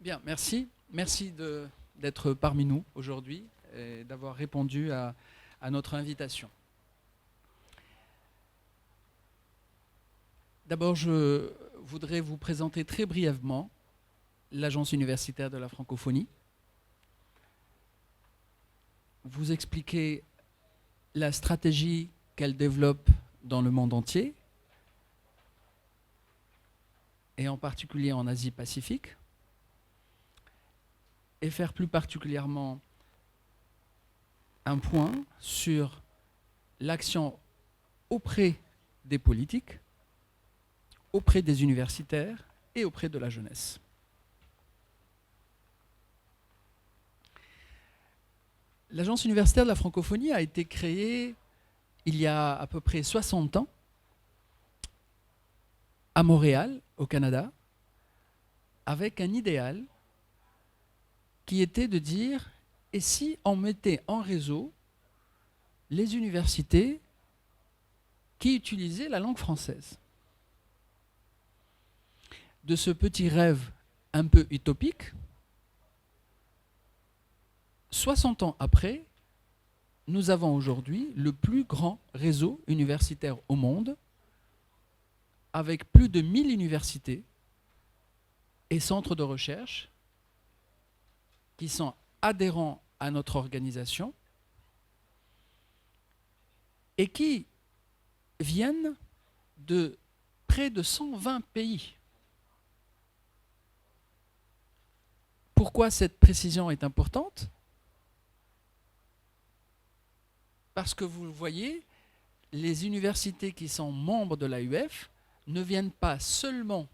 Bien, merci. Merci d'être parmi nous aujourd'hui et d'avoir répondu à notre invitation. D'abord, je voudrais vous présenter très brièvement l'Agence universitaire de la francophonie, vous expliquer la stratégie qu'elle développe dans le monde entier, et en particulier en Asie-Pacifique, et faire plus particulièrement un point sur l'action auprès des politiques, auprès des universitaires et auprès de la jeunesse. L'Agence universitaire de la francophonie a été créée il y a à peu près 60 ans à Montréal, au Canada, avec un idéal qui était de dire « et si on mettait en réseau les universités qui utilisaient la langue française ?» De ce petit rêve un peu utopique, 60 ans après, nous avons aujourd'hui le plus grand réseau universitaire au monde, avec plus de 1000 universités et centres de recherche qui sont adhérents à notre organisation et qui viennent de près de 120 pays. Pourquoi cette précision est importante ? Parce que vous le voyez, les universités qui sont membres de l'AUF ne viennent pas seulement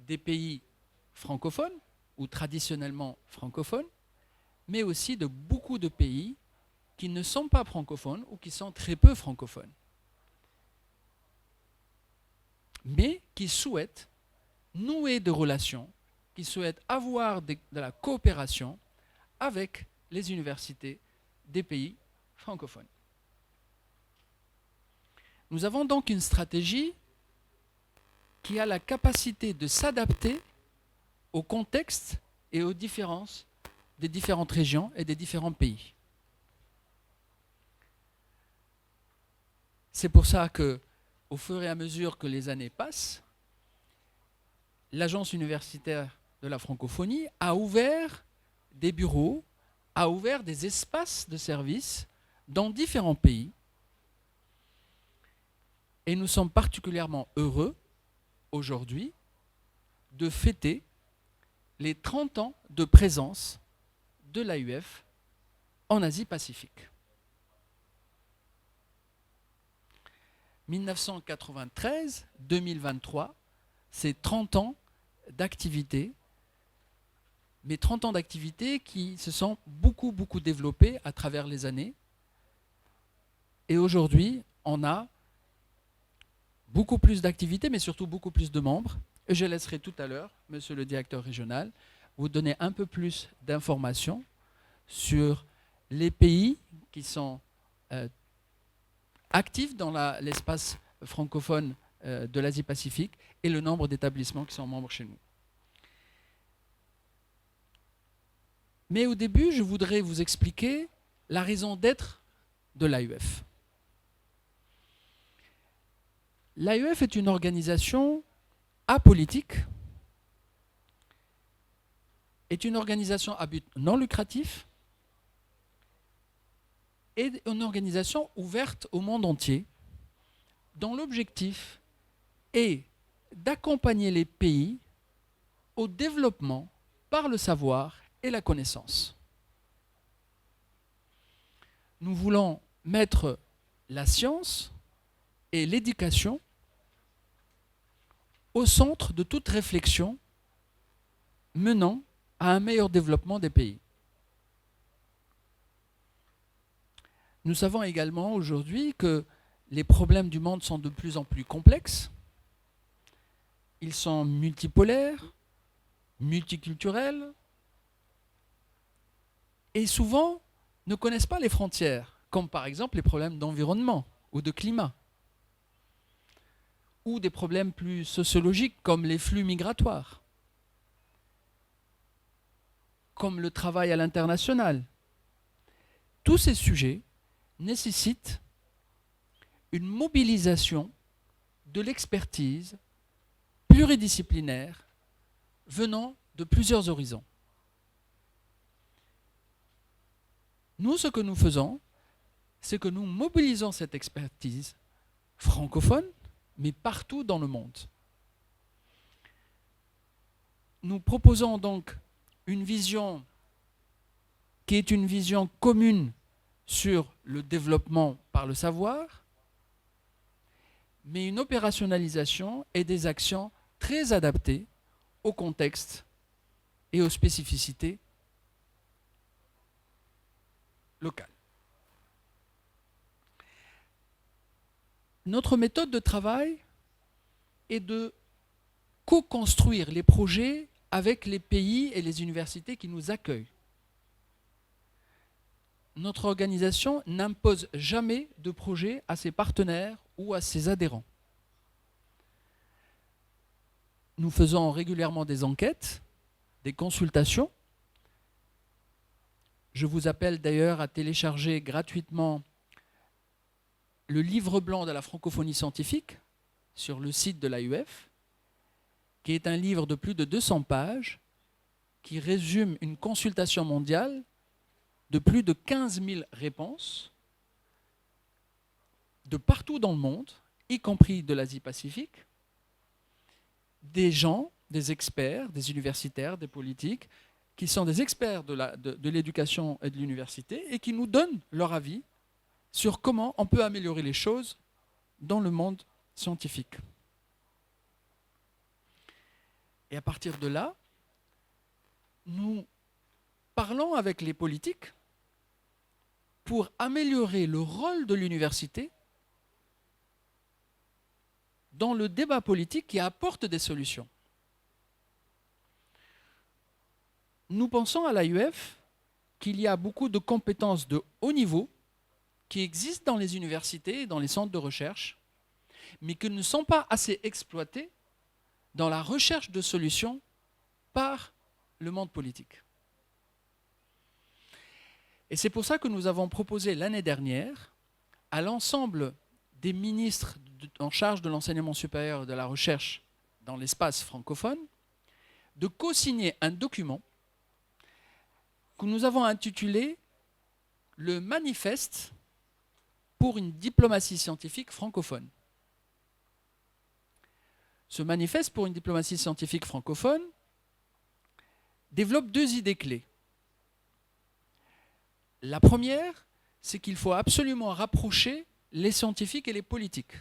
des pays francophones, ou traditionnellement francophones, mais aussi de beaucoup de pays qui ne sont pas francophones ou qui sont très peu francophones, mais qui souhaitent nouer des relations, qui souhaitent avoir de la coopération avec les universités des pays francophones. Nous avons donc une stratégie qui a la capacité de s'adapter au contexte et aux différences des différentes régions et des différents pays. C'est pour ça que, au fur et à mesure que les années passent, l'Agence universitaire de la francophonie a ouvert des bureaux, a ouvert des espaces de service dans différents pays. Et nous sommes particulièrement heureux aujourd'hui de fêter les 30 ans de présence de l'AUF en Asie-Pacifique. 1993-2023, c'est 30 ans d'activité, mais 30 ans d'activité qui se sont beaucoup développés à travers les années. Et aujourd'hui, on a beaucoup plus d'activités, mais surtout beaucoup plus de membres. Et je laisserai tout à l'heure, monsieur le directeur régional, vous donner un peu plus d'informations sur les pays qui sont actifs dans l'espace francophone de l'Asie-Pacifique et le nombre d'établissements qui sont membres chez nous. Mais au début, je voudrais vous expliquer la raison d'être de l'AUF. L'AUF est une organisation apolitique, est une organisation à but non lucratif et une organisation ouverte au monde entier, dont l'objectif est d'accompagner les pays au développement par le savoir et la connaissance. Nous voulons mettre la science et l'éducation au centre de toute réflexion menant à un meilleur développement des pays. Nous savons également aujourd'hui que les problèmes du monde sont de plus en plus complexes. Ils sont multipolaires, multiculturels, et souvent ne connaissent pas les frontières, comme par exemple les problèmes d'environnement ou de climat, ou des problèmes plus sociologiques comme les flux migratoires. comme le travail à l'international. Tous ces sujets nécessitent une mobilisation de l'expertise pluridisciplinaire venant de plusieurs horizons. Nous, ce que nous faisons, c'est que nous mobilisons cette expertise francophone, mais partout dans le monde. Nous proposons donc une vision qui est une vision commune sur le développement par le savoir, mais une opérationnalisation et des actions très adaptées au contexte et aux spécificités locales. Notre méthode de travail est de co-construire les projets avec les pays et les universités qui nous accueillent. Notre organisation n'impose jamais de projet à ses partenaires ou à ses adhérents. Nous faisons régulièrement des enquêtes, des consultations. Je vous appelle d'ailleurs à télécharger gratuitement le livre blanc de la francophonie scientifique sur le site de l'AUF, qui est un livre de plus de 200 pages qui résume une consultation mondiale de plus de 15 000 réponses de partout dans le monde, y compris de l'Asie-Pacifique, des gens, des experts, des universitaires, des politiques, qui sont des experts de l'éducation et de l'université et qui nous donnent leur avis sur comment on peut améliorer les choses dans le monde scientifique. Et à partir de là, nous parlons avec les politiques pour améliorer le rôle de l'université dans le débat politique qui apporte des solutions. Nous pensons à l'AUF qu'il y a beaucoup de compétences de haut niveau qui existent dans les universités et dans les centres de recherche, mais qui ne sont pas assez exploitées dans la recherche de solutions par le monde politique. Et c'est pour ça que nous avons proposé l'année dernière à l'ensemble des ministres en charge de l'enseignement supérieur et de la recherche dans l'espace francophone de co-signer un document que nous avons intitulé « Le manifeste pour une diplomatie scientifique francophone ». Ce manifeste pour une diplomatie scientifique francophone développe deux idées clés. La première, c'est qu'il faut absolument rapprocher les scientifiques et les politiques.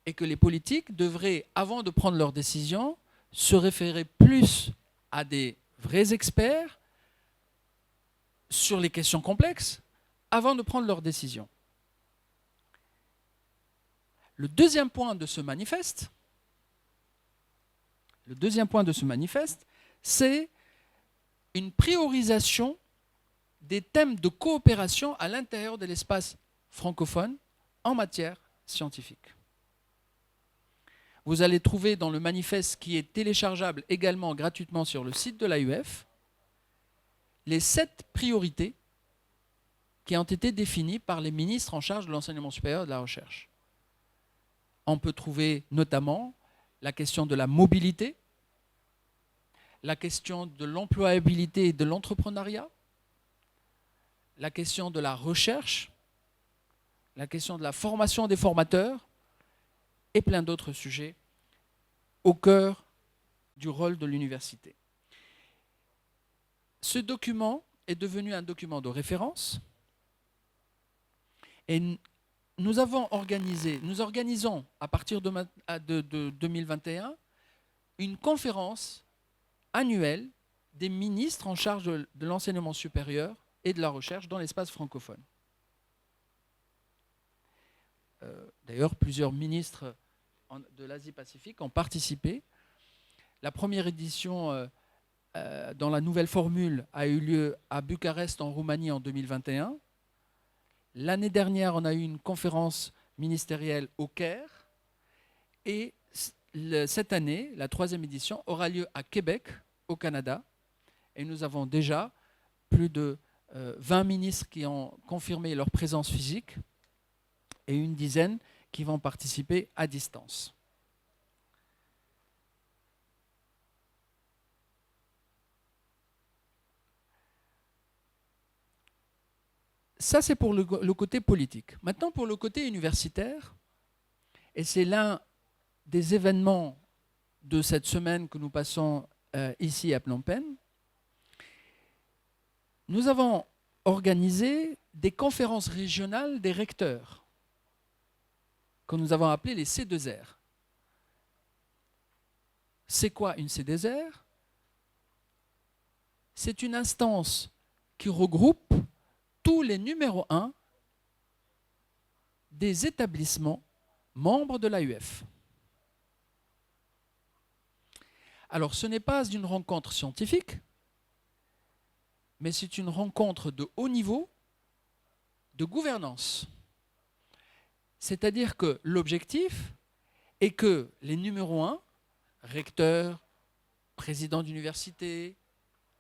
Et que les politiques devraient, avant de prendre leurs décisions, se référer plus à des vrais experts sur les questions complexes avant de prendre leurs décisions. Le deuxième point de ce manifeste, c'est une priorisation des thèmes de coopération à l'intérieur de l'espace francophone en matière scientifique. Vous allez trouver dans le manifeste qui est téléchargeable également gratuitement sur le site de l'AUF les 7 priorités qui ont été définies par les ministres en charge de l'enseignement supérieur et de la recherche. On peut trouver notamment la question de la mobilité, la question de l'employabilité et de l'entrepreneuriat, la question de la recherche, la question de la formation des formateurs et plein d'autres sujets au cœur du rôle de l'université. Ce document est devenu un document de référence et nous organisons à partir de 2021 une conférence annuelle des ministres en charge de l'enseignement supérieur et de la recherche dans l'espace francophone. D'ailleurs, plusieurs ministres de l'Asie-Pacifique ont participé. La première édition dans la nouvelle formule a eu lieu à Bucarest en Roumanie en 2021. L'année dernière, on a eu une conférence ministérielle au Caire. Et cette année, la 3e édition, aura lieu à Québec, au Canada. Et nous avons déjà plus de 20 ministres qui ont confirmé leur présence physique et une dizaine qui vont participer à distance. Ça, c'est pour le côté politique. Maintenant, pour le côté universitaire, et c'est l'un des événements de cette semaine que nous passons ici à Phnom Penh, nous avons organisé des conférences régionales des recteurs, que nous avons appelées les C2R. C'est quoi une C2R? C'est une instance qui regroupe tous les numéros 1 des établissements membres de l'AUF. Alors, ce n'est pas une rencontre scientifique, mais c'est une rencontre de haut niveau de gouvernance. C'est-à-dire que l'objectif est que les numéros 1, recteurs, présidents d'université,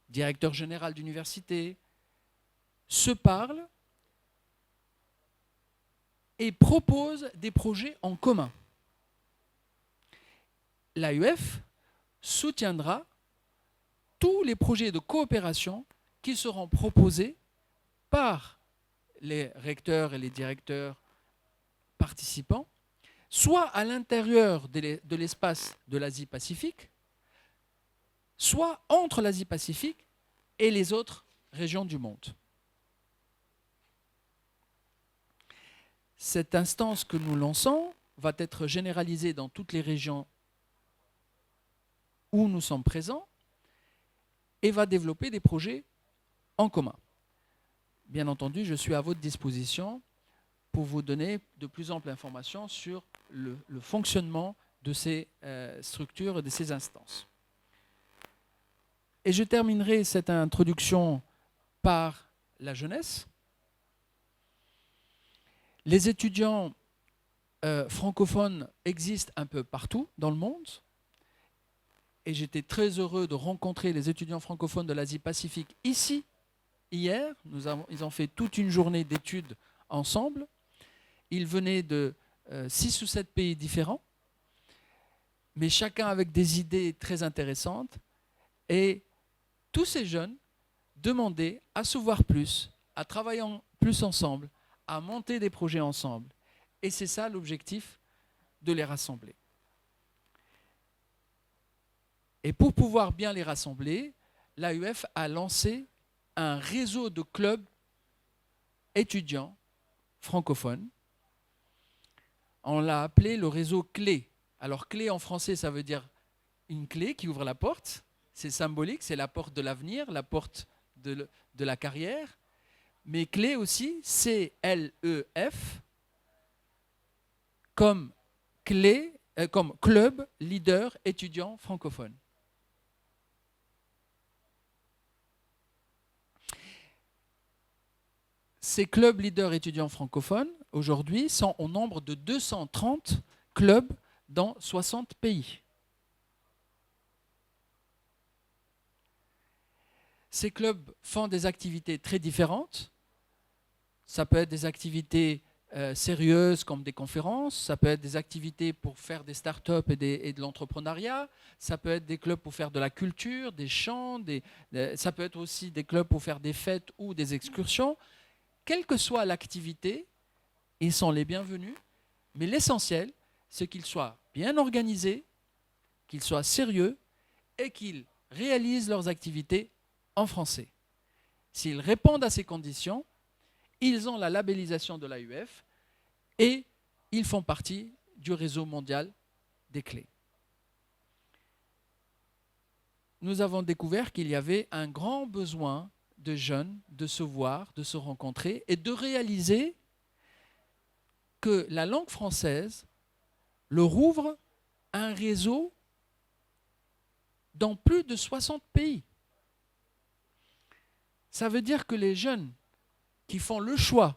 directeur général d'université, se parlent et proposent des projets en commun. L'AUF soutiendra tous les projets de coopération qui seront proposés par les recteurs et les directeurs participants, soit à l'intérieur de l'espace de l'Asie-Pacifique, soit entre l'Asie-Pacifique et les autres régions du monde. Cette instance que nous lançons va être généralisée dans toutes les régions où nous sommes présents et va développer des projets en commun. Bien entendu, je suis à votre disposition pour vous donner de plus amples informations sur le fonctionnement de ces structures et de ces instances. Et je terminerai cette introduction par la jeunesse. Les étudiants francophones existent un peu partout dans le monde. Et j'étais très heureux de rencontrer les étudiants francophones de l'Asie-Pacifique ici, hier. Ils ont fait toute une journée d'études ensemble. Ils venaient de 6 ou 7 pays différents, mais chacun avec des idées très intéressantes. Et tous ces jeunes demandaient à se voir plus, à travailler plus ensemble, à monter des projets ensemble. Et c'est ça l'objectif de les rassembler. Et pour pouvoir bien les rassembler, l'AUF a lancé un réseau de clubs étudiants francophones. On l'a appelé le réseau clé. Alors clé en français, ça veut dire une clé qui ouvre la porte. C'est symbolique, c'est la porte de l'avenir, la porte de la carrière. Mais clé aussi, C-L-E-F, comme club leader étudiant francophone. Ces clubs leaders étudiants francophones, aujourd'hui, sont au nombre de 230 clubs dans 60 pays. Ces clubs font des activités très différentes. Ça peut être des activités sérieuses comme des conférences, ça peut être des activités pour faire des startups et de l'entrepreneuriat, ça peut être des clubs pour faire de la culture, des chants, ça peut être aussi des clubs pour faire des fêtes ou des excursions. Quelle que soit l'activité, ils sont les bienvenus, mais l'essentiel, c'est qu'ils soient bien organisés, qu'ils soient sérieux et qu'ils réalisent leurs activités en français. S'ils répondent à ces conditions, ils ont la labellisation de l'AUF et ils font partie du réseau mondial des clés. Nous avons découvert qu'il y avait un grand besoin de jeunes de se voir, de se rencontrer et de réaliser que la langue française leur ouvre un réseau dans plus de 60 pays. Ça veut dire que les jeunes qui font le choix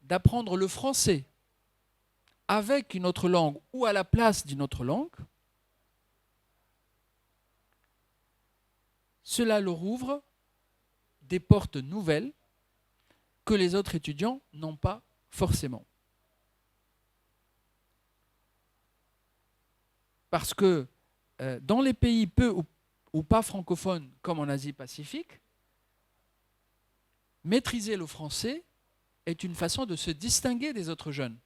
d'apprendre le français avec une autre langue ou à la place d'une autre langue cela leur ouvre des portes nouvelles que les autres étudiants n'ont pas forcément. Parce que dans les pays peu ou pas francophones, comme en Asie-Pacifique, maîtriser le français est une façon de se distinguer des autres jeunes,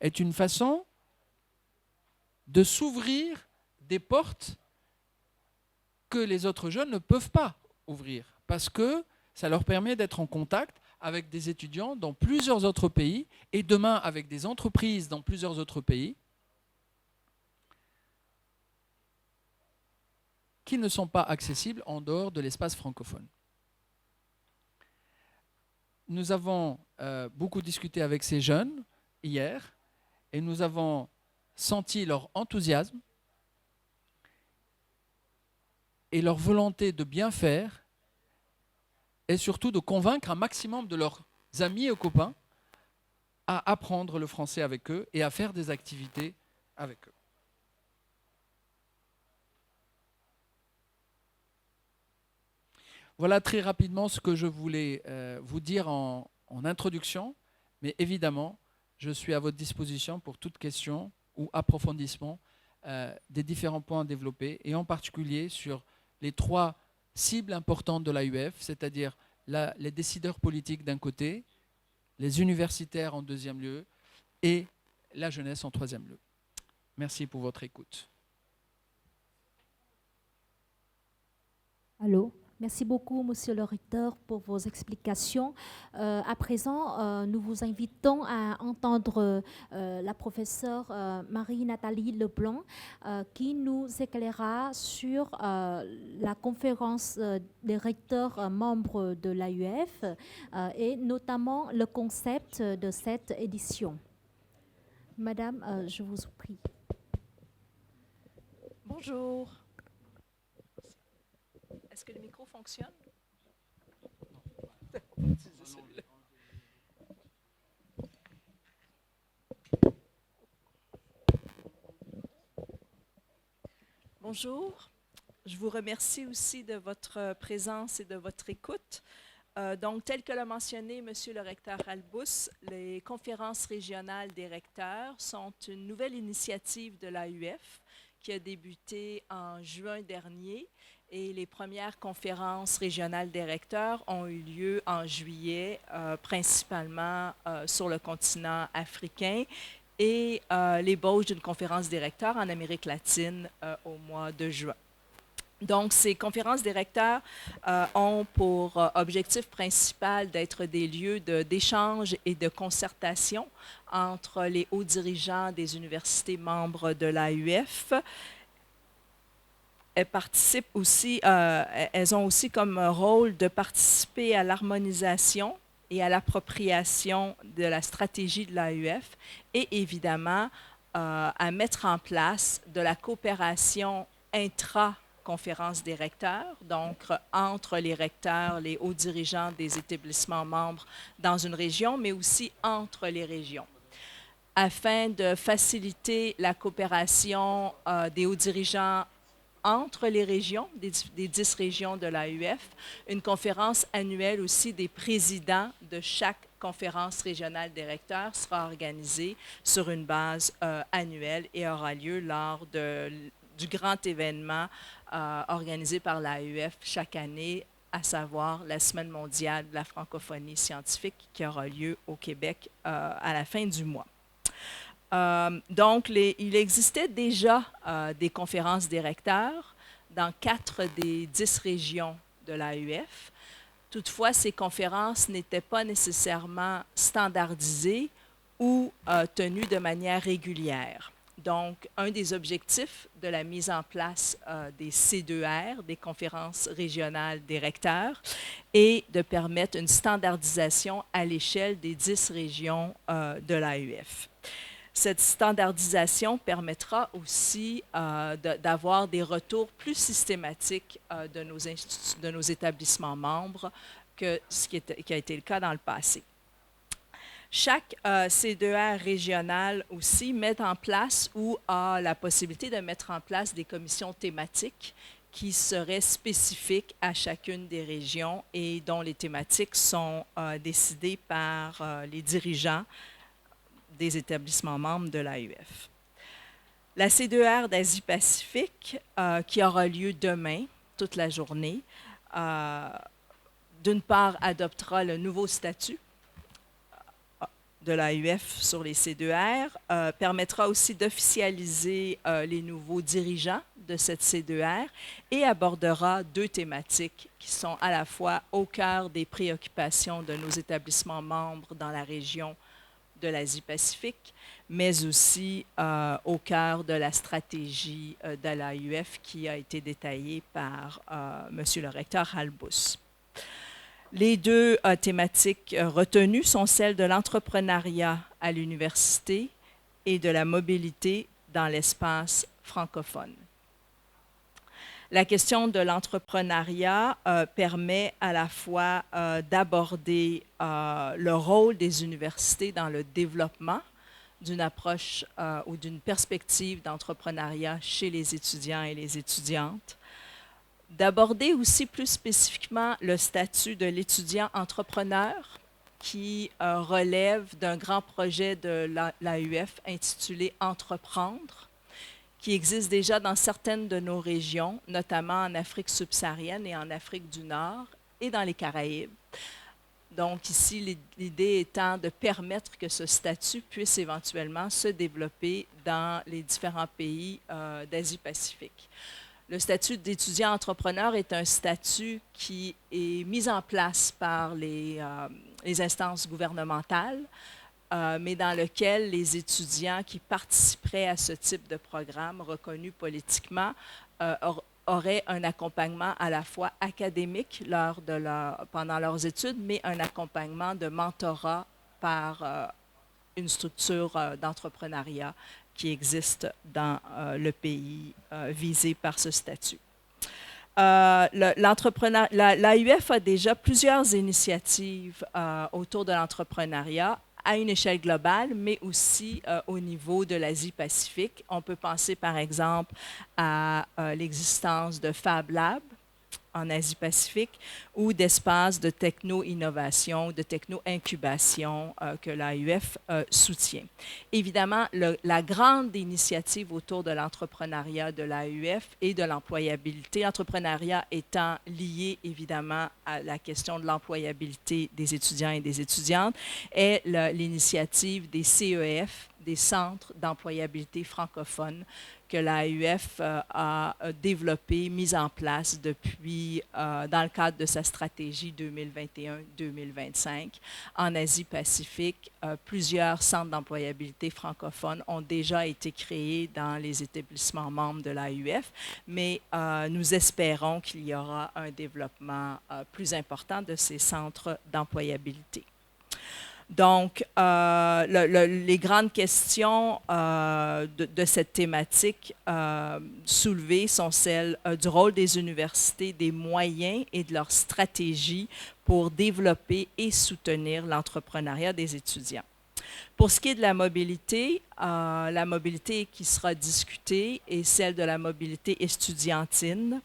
est une façon de s'ouvrir des portes que les autres jeunes ne peuvent pas ouvrir, parce que ça leur permet d'être en contact avec des étudiants dans plusieurs autres pays, et demain avec des entreprises dans plusieurs autres pays, qui ne sont pas accessibles en dehors de l'espace francophone. Nous avons beaucoup discuté avec ces jeunes hier, et nous avons senti leur enthousiasme et leur volonté de bien faire, et surtout de convaincre un maximum de leurs amis et copains à apprendre le français avec eux et à faire des activités avec eux. Voilà très rapidement ce que je voulais vous dire en introduction, mais évidemment, je suis à votre disposition pour toute question ou approfondissement des différents points à développer, et en particulier sur les 3 cibles importantes de l'AUF, c'est-à-dire les décideurs politiques d'un côté, les universitaires en deuxième lieu, et la jeunesse en troisième lieu. Merci pour votre écoute. Allô? Merci beaucoup, Monsieur le Recteur, pour vos explications. À présent, nous vous invitons à entendre la professeure Marie-Nathalie Leblanc qui nous éclairera sur la conférence des recteurs membres de l'AUF et notamment le concept de cette édition. Madame, je vous prie. Bonjour. Est-ce que le micro fonctionne? Bonjour. Je vous remercie aussi de votre présence et de votre écoute. Donc, tel que l'a mentionné M. le recteur Albous, les conférences régionales des recteurs sont une nouvelle initiative de l'AUF qui a débuté en juin dernier. Et les premières conférences régionales des recteurs ont eu lieu en juillet, principalement sur le continent africain, et l'ébauche d'une conférence des recteurs en Amérique latine au mois de juin. Donc, ces conférences des recteurs ont pour objectif principal d'être des lieux d'échange et de concertation entre les hauts dirigeants des universités membres de l'AUF. Elles ont aussi comme rôle de participer à l'harmonisation et à l'appropriation de la stratégie de l'AUF et évidemment à mettre en place de la coopération intra-conférence des recteurs, donc entre les recteurs, les hauts dirigeants des établissements membres dans une région, mais aussi entre les régions, afin de faciliter la coopération des hauts dirigeants entre les régions, des 10 régions de l'AUF, une conférence annuelle aussi des présidents de chaque conférence régionale des recteurs sera organisée sur une base annuelle et aura lieu lors du grand événement organisé par l'AUF chaque année, à savoir la Semaine mondiale de la francophonie scientifique qui aura lieu au Québec à la fin du mois. Donc, il existait déjà des conférences des recteurs dans 4 des 10 régions de l'AUF. Toutefois, ces conférences n'étaient pas nécessairement standardisées ou tenues de manière régulière. Donc, un des objectifs de la mise en place des C2R, des conférences régionales des recteurs, est de permettre une standardisation à l'échelle des 10 régions de l'AUF. Cette standardisation permettra aussi d'avoir des retours plus systématiques de nos établissements membres que ce qui a été le cas dans le passé. Chaque C2R régional aussi met en place ou a la possibilité de mettre en place des commissions thématiques qui seraient spécifiques à chacune des régions et dont les thématiques sont décidées par les dirigeants des établissements membres de l'AUF. La C2R d'Asie-Pacifique, qui aura lieu demain, toute la journée, d'une part, adoptera le nouveau statut de l'AUF sur les C2R, permettra aussi d'officialiser les nouveaux dirigeants de cette C2R et abordera deux thématiques qui sont à la fois au cœur des préoccupations de nos établissements membres dans la région de l'Asie-Pacifique, mais aussi au cœur de la stratégie de l'AUF qui a été détaillée par M. le recteur Halbous. Les deux thématiques retenues sont celles de l'entrepreneuriat à l'université et de la mobilité dans l'espace francophone. La question de l'entrepreneuriat permet à la fois d'aborder le rôle des universités dans le développement d'une approche ou d'une perspective d'entrepreneuriat chez les étudiants et les étudiantes, d'aborder aussi plus spécifiquement le statut de l'étudiant entrepreneur qui relève d'un grand projet de l'AUF intitulé « Entreprendre », qui existe déjà dans certaines de nos régions, notamment en Afrique subsaharienne et en Afrique du Nord et dans les Caraïbes. Donc ici, l'idée étant de permettre que ce statut puisse éventuellement se développer dans les différents pays d'Asie-Pacifique. Le statut d'étudiant entrepreneur est un statut qui est mis en place par les instances gouvernementales, mais dans lequel les étudiants qui participeraient à ce type de programme reconnu politiquement auraient un accompagnement à la fois académique pendant leurs études, mais un accompagnement de mentorat par une structure d'entrepreneuriat qui existe dans le pays visé par ce statut. L'AUF a déjà plusieurs initiatives autour de l'entrepreneuriat à une échelle globale, mais aussi au niveau de l'Asie-Pacifique. On peut penser par exemple à l'existence de Fab Lab en Asie-Pacifique ou d'espaces de techno-innovation, de techno-incubation que l'AUF soutient. Évidemment, la grande initiative autour de l'entrepreneuriat de l'AUF et de l'employabilité, l'entrepreneuriat étant lié évidemment à la question de l'employabilité des étudiants et des étudiantes, est l'initiative des CEF, des centres d'employabilité francophones, que l'AUF a développé, mis en place depuis, dans le cadre de sa stratégie 2021-2025. En Asie-Pacifique, plusieurs centres d'employabilité francophones ont déjà été créés dans les établissements membres de l'AUF, mais nous espérons qu'il y aura un développement plus important de ces centres d'employabilité. Donc, les grandes questions de cette thématique soulevées sont celles du rôle des universités, des moyens et de leur stratégie pour développer et soutenir l'entrepreneuriat des étudiants. Pour ce qui est de la mobilité qui sera discutée est celle de la mobilité estudiantine,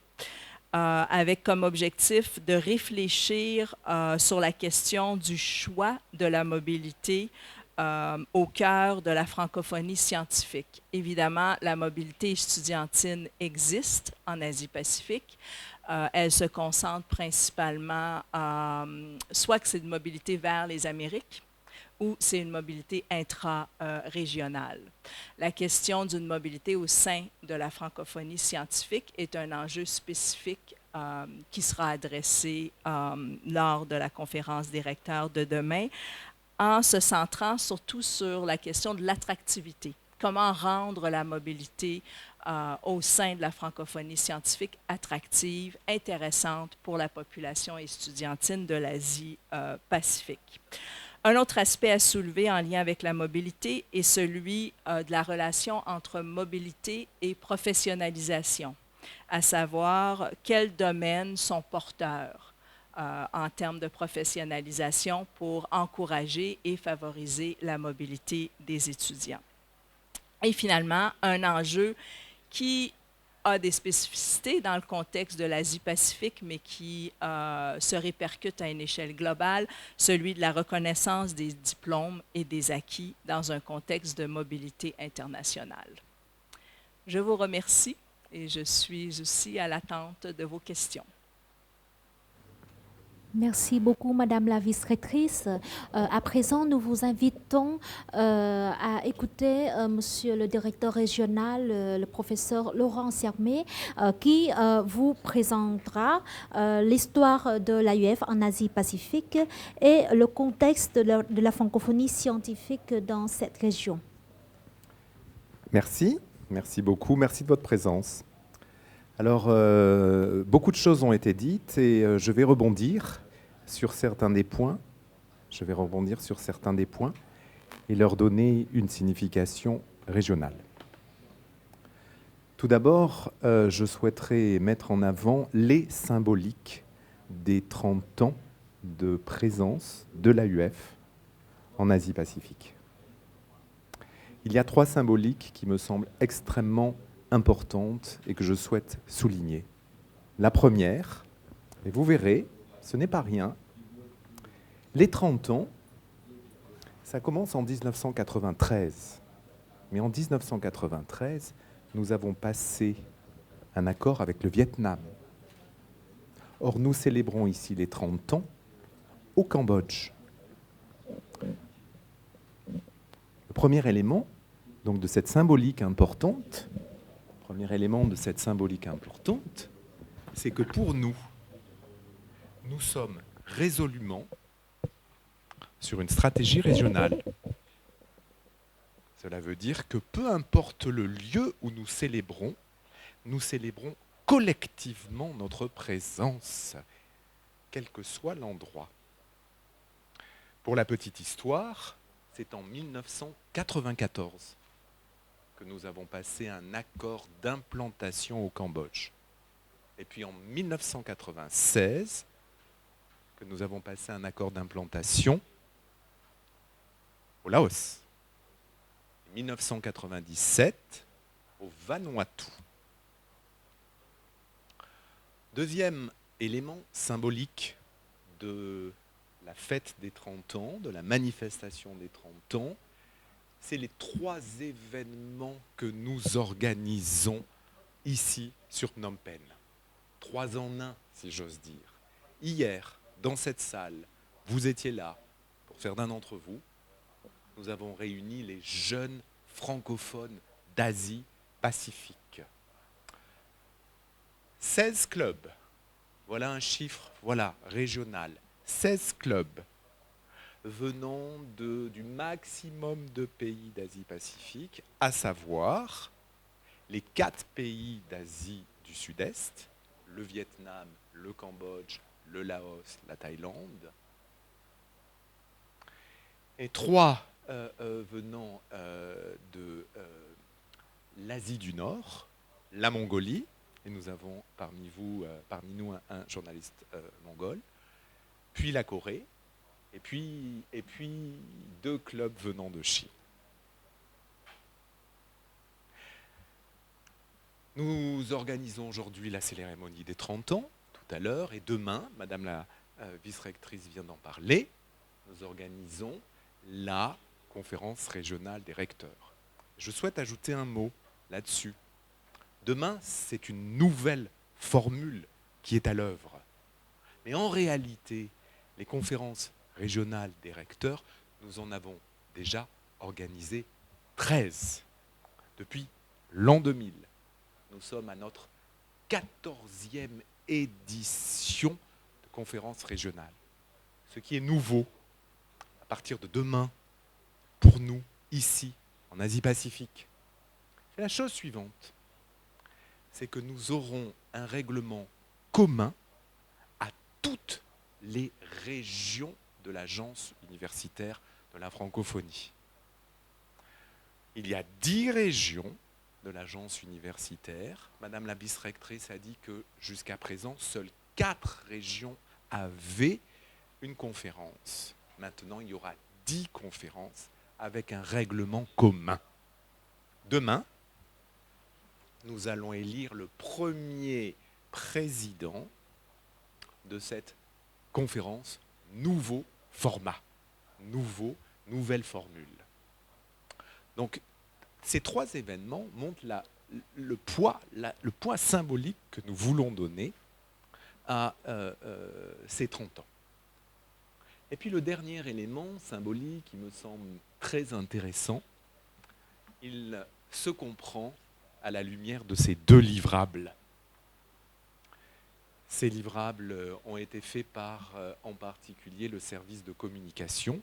avec comme objectif de réfléchir sur la question du choix de la mobilité au cœur de la francophonie scientifique. Évidemment, la mobilité estudiantine existe en Asie-Pacifique. Elle se concentre principalement, soit que c'est une mobilité vers les Amériques, ou c'est une mobilité intra-régionale. La question d'une mobilité au sein de la francophonie scientifique est un enjeu spécifique qui sera adressé lors de la conférence des recteurs de demain, en se centrant surtout sur la question de l'attractivité. Comment rendre la mobilité au sein de la francophonie scientifique attractive, intéressante pour la population estudiantine de l'Asie-Pacifique. Un autre aspect à soulever en lien avec la mobilité est celui de la relation entre mobilité et professionnalisation, à savoir quels domaines sont porteurs en termes de professionnalisation pour encourager et favoriser la mobilité des étudiants. Et finalement, un enjeu qui a des spécificités dans le contexte de l'Asie-Pacifique, mais qui se répercute à une échelle globale, celui de la reconnaissance des diplômes et des acquis dans un contexte de mobilité internationale. Je vous remercie et je suis aussi à l'attente de vos questions. Merci beaucoup, Madame la vice-rectrice. À présent, nous vous invitons à écouter Monsieur le directeur régional, le professeur Laurent Sermé, qui vous présentera l'histoire de l'AUF en Asie-Pacifique et le contexte de la francophonie scientifique dans cette région. Merci, merci beaucoup, merci de votre présence. Alors, beaucoup de choses ont été dites et je vais rebondir sur certains des points. Et leur donner une signification régionale. Tout d'abord, je souhaiterais mettre en avant les symboliques des 30 ans de présence de l'AUF en Asie-Pacifique. Il y a 3 symboliques qui me semblent extrêmement importantes et que je souhaite souligner. La première, et vous verrez, ce n'est pas rien, les 30 ans, ça commence en 1993. Mais en 1993, nous avons passé un accord avec le Vietnam. Or, nous célébrons ici les 30 ans au Cambodge. Le premier élément donc, de cette symbolique importante, c'est que pour nous, nous sommes résolument sur une stratégie régionale. Cela veut dire que peu importe le lieu où nous célébrons collectivement notre présence, quel que soit l'endroit. Pour la petite histoire, c'est en 1994 que nous avons passé un accord d'implantation au Cambodge. Et puis en 1996, que nous avons passé un accord d'implantation au Laos. 1997 au Vanuatu. Deuxième élément symbolique de la fête des 30 ans, de la manifestation des 30 ans, c'est les 3 événements que nous organisons ici sur Phnom Penh. 3 en 1, si j'ose dire. Hier, dans cette salle, vous étiez là, pour certains d'entre vous, nous avons réuni les jeunes francophones d'Asie-Pacifique. 16 clubs, voilà un chiffre, voilà, régional. 16 clubs venant du maximum de pays d'Asie-Pacifique, à savoir les 4 pays d'Asie du Sud-Est, le Vietnam, le Cambodge, le Laos, la Thaïlande, et 3 venant de l'Asie du Nord, la Mongolie, et nous avons parmi nous un journaliste mongol, puis la Corée, et puis 2 clubs venant de Chine. Nous organisons aujourd'hui la cérémonie des 30 ans, tout à l'heure, et demain, Madame la vice-rectrice vient d'en parler, nous organisons la conférence régionale des recteurs. Je souhaite ajouter un mot là-dessus. Demain, c'est une nouvelle formule qui est à l'œuvre. Mais en réalité, les conférences régionales des recteurs, nous en avons déjà organisé 13 depuis l'an 2000. Nous sommes à notre 14e édition de conférence régionale. Ce qui est nouveau à partir de demain pour nous, ici, en Asie-Pacifique, c'est la chose suivante. C'est que nous aurons un règlement commun à toutes les régions de l'agence universitaire de la francophonie. Il y a 10 régions de l'agence universitaire. Madame la vice-rectrice a dit que jusqu'à présent, seules 4 régions avaient une conférence. Maintenant, il y aura 10 conférences avec un règlement commun. Demain, nous allons élire le premier président de cette conférence nouveau format, nouvelle formule. Donc, ces trois événements montrent le poids symbolique que nous voulons donner à ces 30 ans. Et puis le dernier élément symbolique qui me semble très intéressant, il se comprend à la lumière de ces deux livrables. Ces livrables ont été faits par, en particulier, le service de communication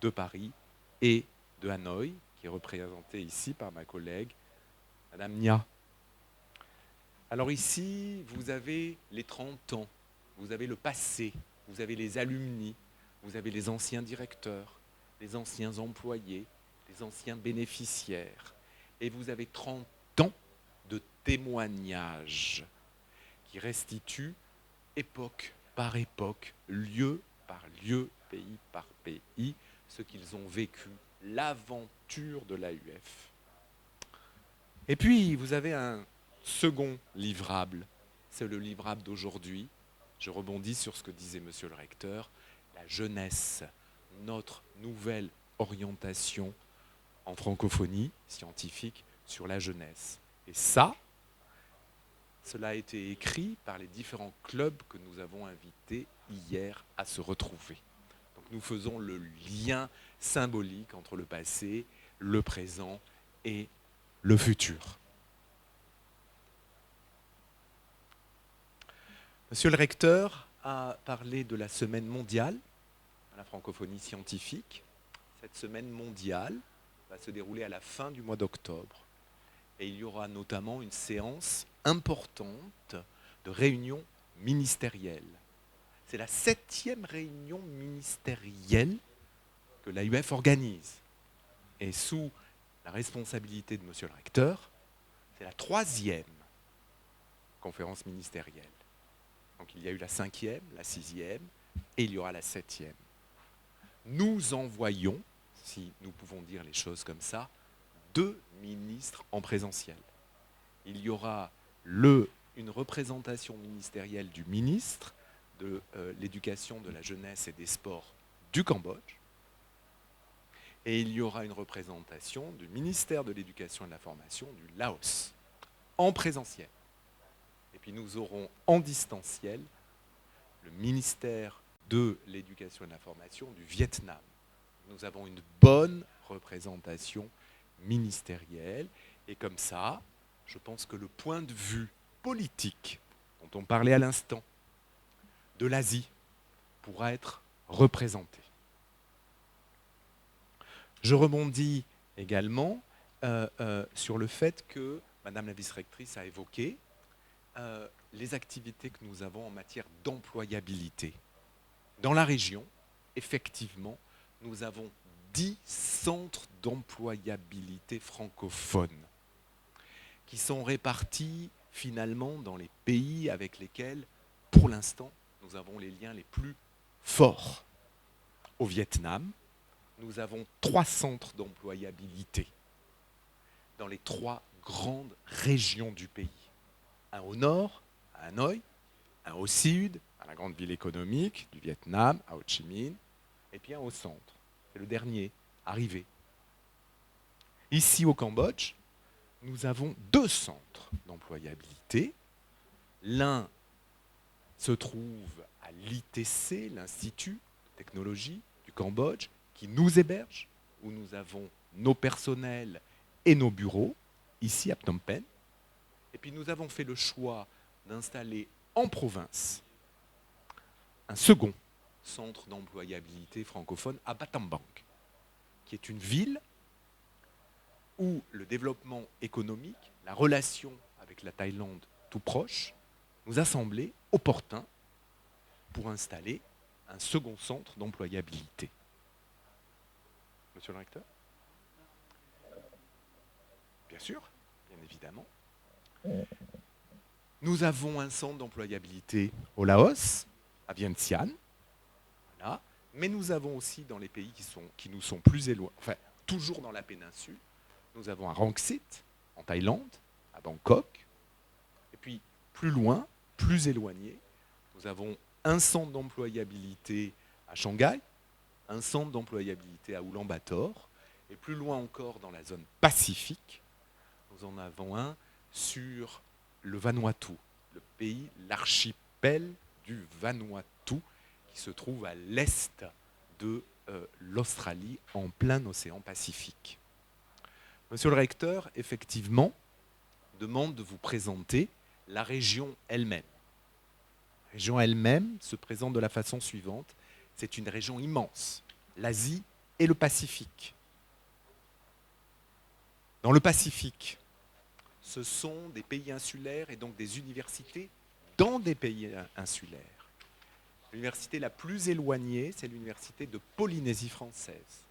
de Paris et de Hanoï, qui est représenté ici par ma collègue, Madame Nia. Alors ici, vous avez les 30 ans, vous avez le passé, vous avez les alumni, vous avez les anciens directeurs, les anciens employés, les anciens bénéficiaires. Et vous avez 30 ans de témoignages qui restituent époque par époque, lieu par lieu, pays par pays, ce qu'ils ont vécu, l'aventure de l'AUF. Et puis, vous avez un second livrable, c'est le livrable d'aujourd'hui. Je rebondis sur ce que disait Monsieur le Recteur, la jeunesse, notre nouvelle orientation en francophonie scientifique sur la jeunesse. Et ça, cela a été écrit par les différents clubs que nous avons invités hier à se retrouver. Donc nous faisons le lien symbolique entre le passé, le présent et le futur. Monsieur le recteur a parlé de la semaine mondiale à la francophonie scientifique. Cette semaine mondiale va se dérouler à la fin du mois d'octobre. Et il y aura notamment une séance importante de réunion ministérielle. C'est la 7e réunion ministérielle que l'AUF organise. Et sous la responsabilité de Monsieur le recteur, c'est la 3e conférence ministérielle. Donc il y a eu la 5e, la 6e et il y aura la 7e. Nous envoyons, si nous pouvons dire les choses comme ça, 2 ministres en présentiel. Il y aura une représentation ministérielle du ministre de l'Éducation, de la Jeunesse et des Sports du Cambodge. Et il y aura une représentation du ministère de l'Éducation et de la Formation du Laos, en présentiel. Et puis nous aurons en distanciel le ministère de l'Éducation et de la Formation du Vietnam. Nous avons une bonne représentation ministérielle. Et comme ça, je pense que le point de vue politique dont on parlait à l'instant, de l'Asie, pourra être représenté. Je rebondis également sur le fait que Madame la vice-rectrice a évoqué les activités que nous avons en matière d'employabilité. Dans la région, effectivement, nous avons 10 centres d'employabilité francophones qui sont répartis finalement dans les pays avec lesquels, pour l'instant, nous avons les liens les plus forts. Au Vietnam, nous avons 3 centres d'employabilité dans les 3 grandes régions du pays. Un au nord, à Hanoï, un au sud, à la grande ville économique du Vietnam, à Ho Chi Minh, et puis un au centre. C'est le dernier arrivé. Ici au Cambodge, nous avons 2 centres d'employabilité. L'un se trouve à l'ITC, l'Institut de technologie du Cambodge, qui nous héberge, où nous avons nos personnels et nos bureaux, ici à Phnom Penh. Et puis nous avons fait le choix d'installer en province un second centre d'employabilité francophone à Battambang, qui est une ville où le développement économique, la relation avec la Thaïlande tout proche, nous a semblé opportun pour installer un second centre d'employabilité. Monsieur le recteur ? Bien sûr, bien évidemment. Nous avons un centre d'employabilité au Laos, à Vientiane, voilà. Mais nous avons aussi dans les pays qui nous sont plus éloignés, enfin toujours dans la péninsule, nous avons un Rangsit en Thaïlande, à Bangkok. Et puis, plus loin, plus éloigné, nous avons un centre d'employabilité à Shanghai, un centre d'employabilité à Ulaanbaatar, et plus loin encore dans la zone Pacifique, nous en avons un sur le Vanuatu, le pays, l'archipel du Vanuatu, qui se trouve à l'est de l'Australie, en plein océan Pacifique. Monsieur le recteur, effectivement, demande de vous présenter la région elle-même. La région elle-même se présente de la façon suivante. C'est une région immense, l'Asie et le Pacifique. Dans le Pacifique, ce sont des pays insulaires et donc des universités dans des pays insulaires. L'université la plus éloignée, c'est l'université de Polynésie française.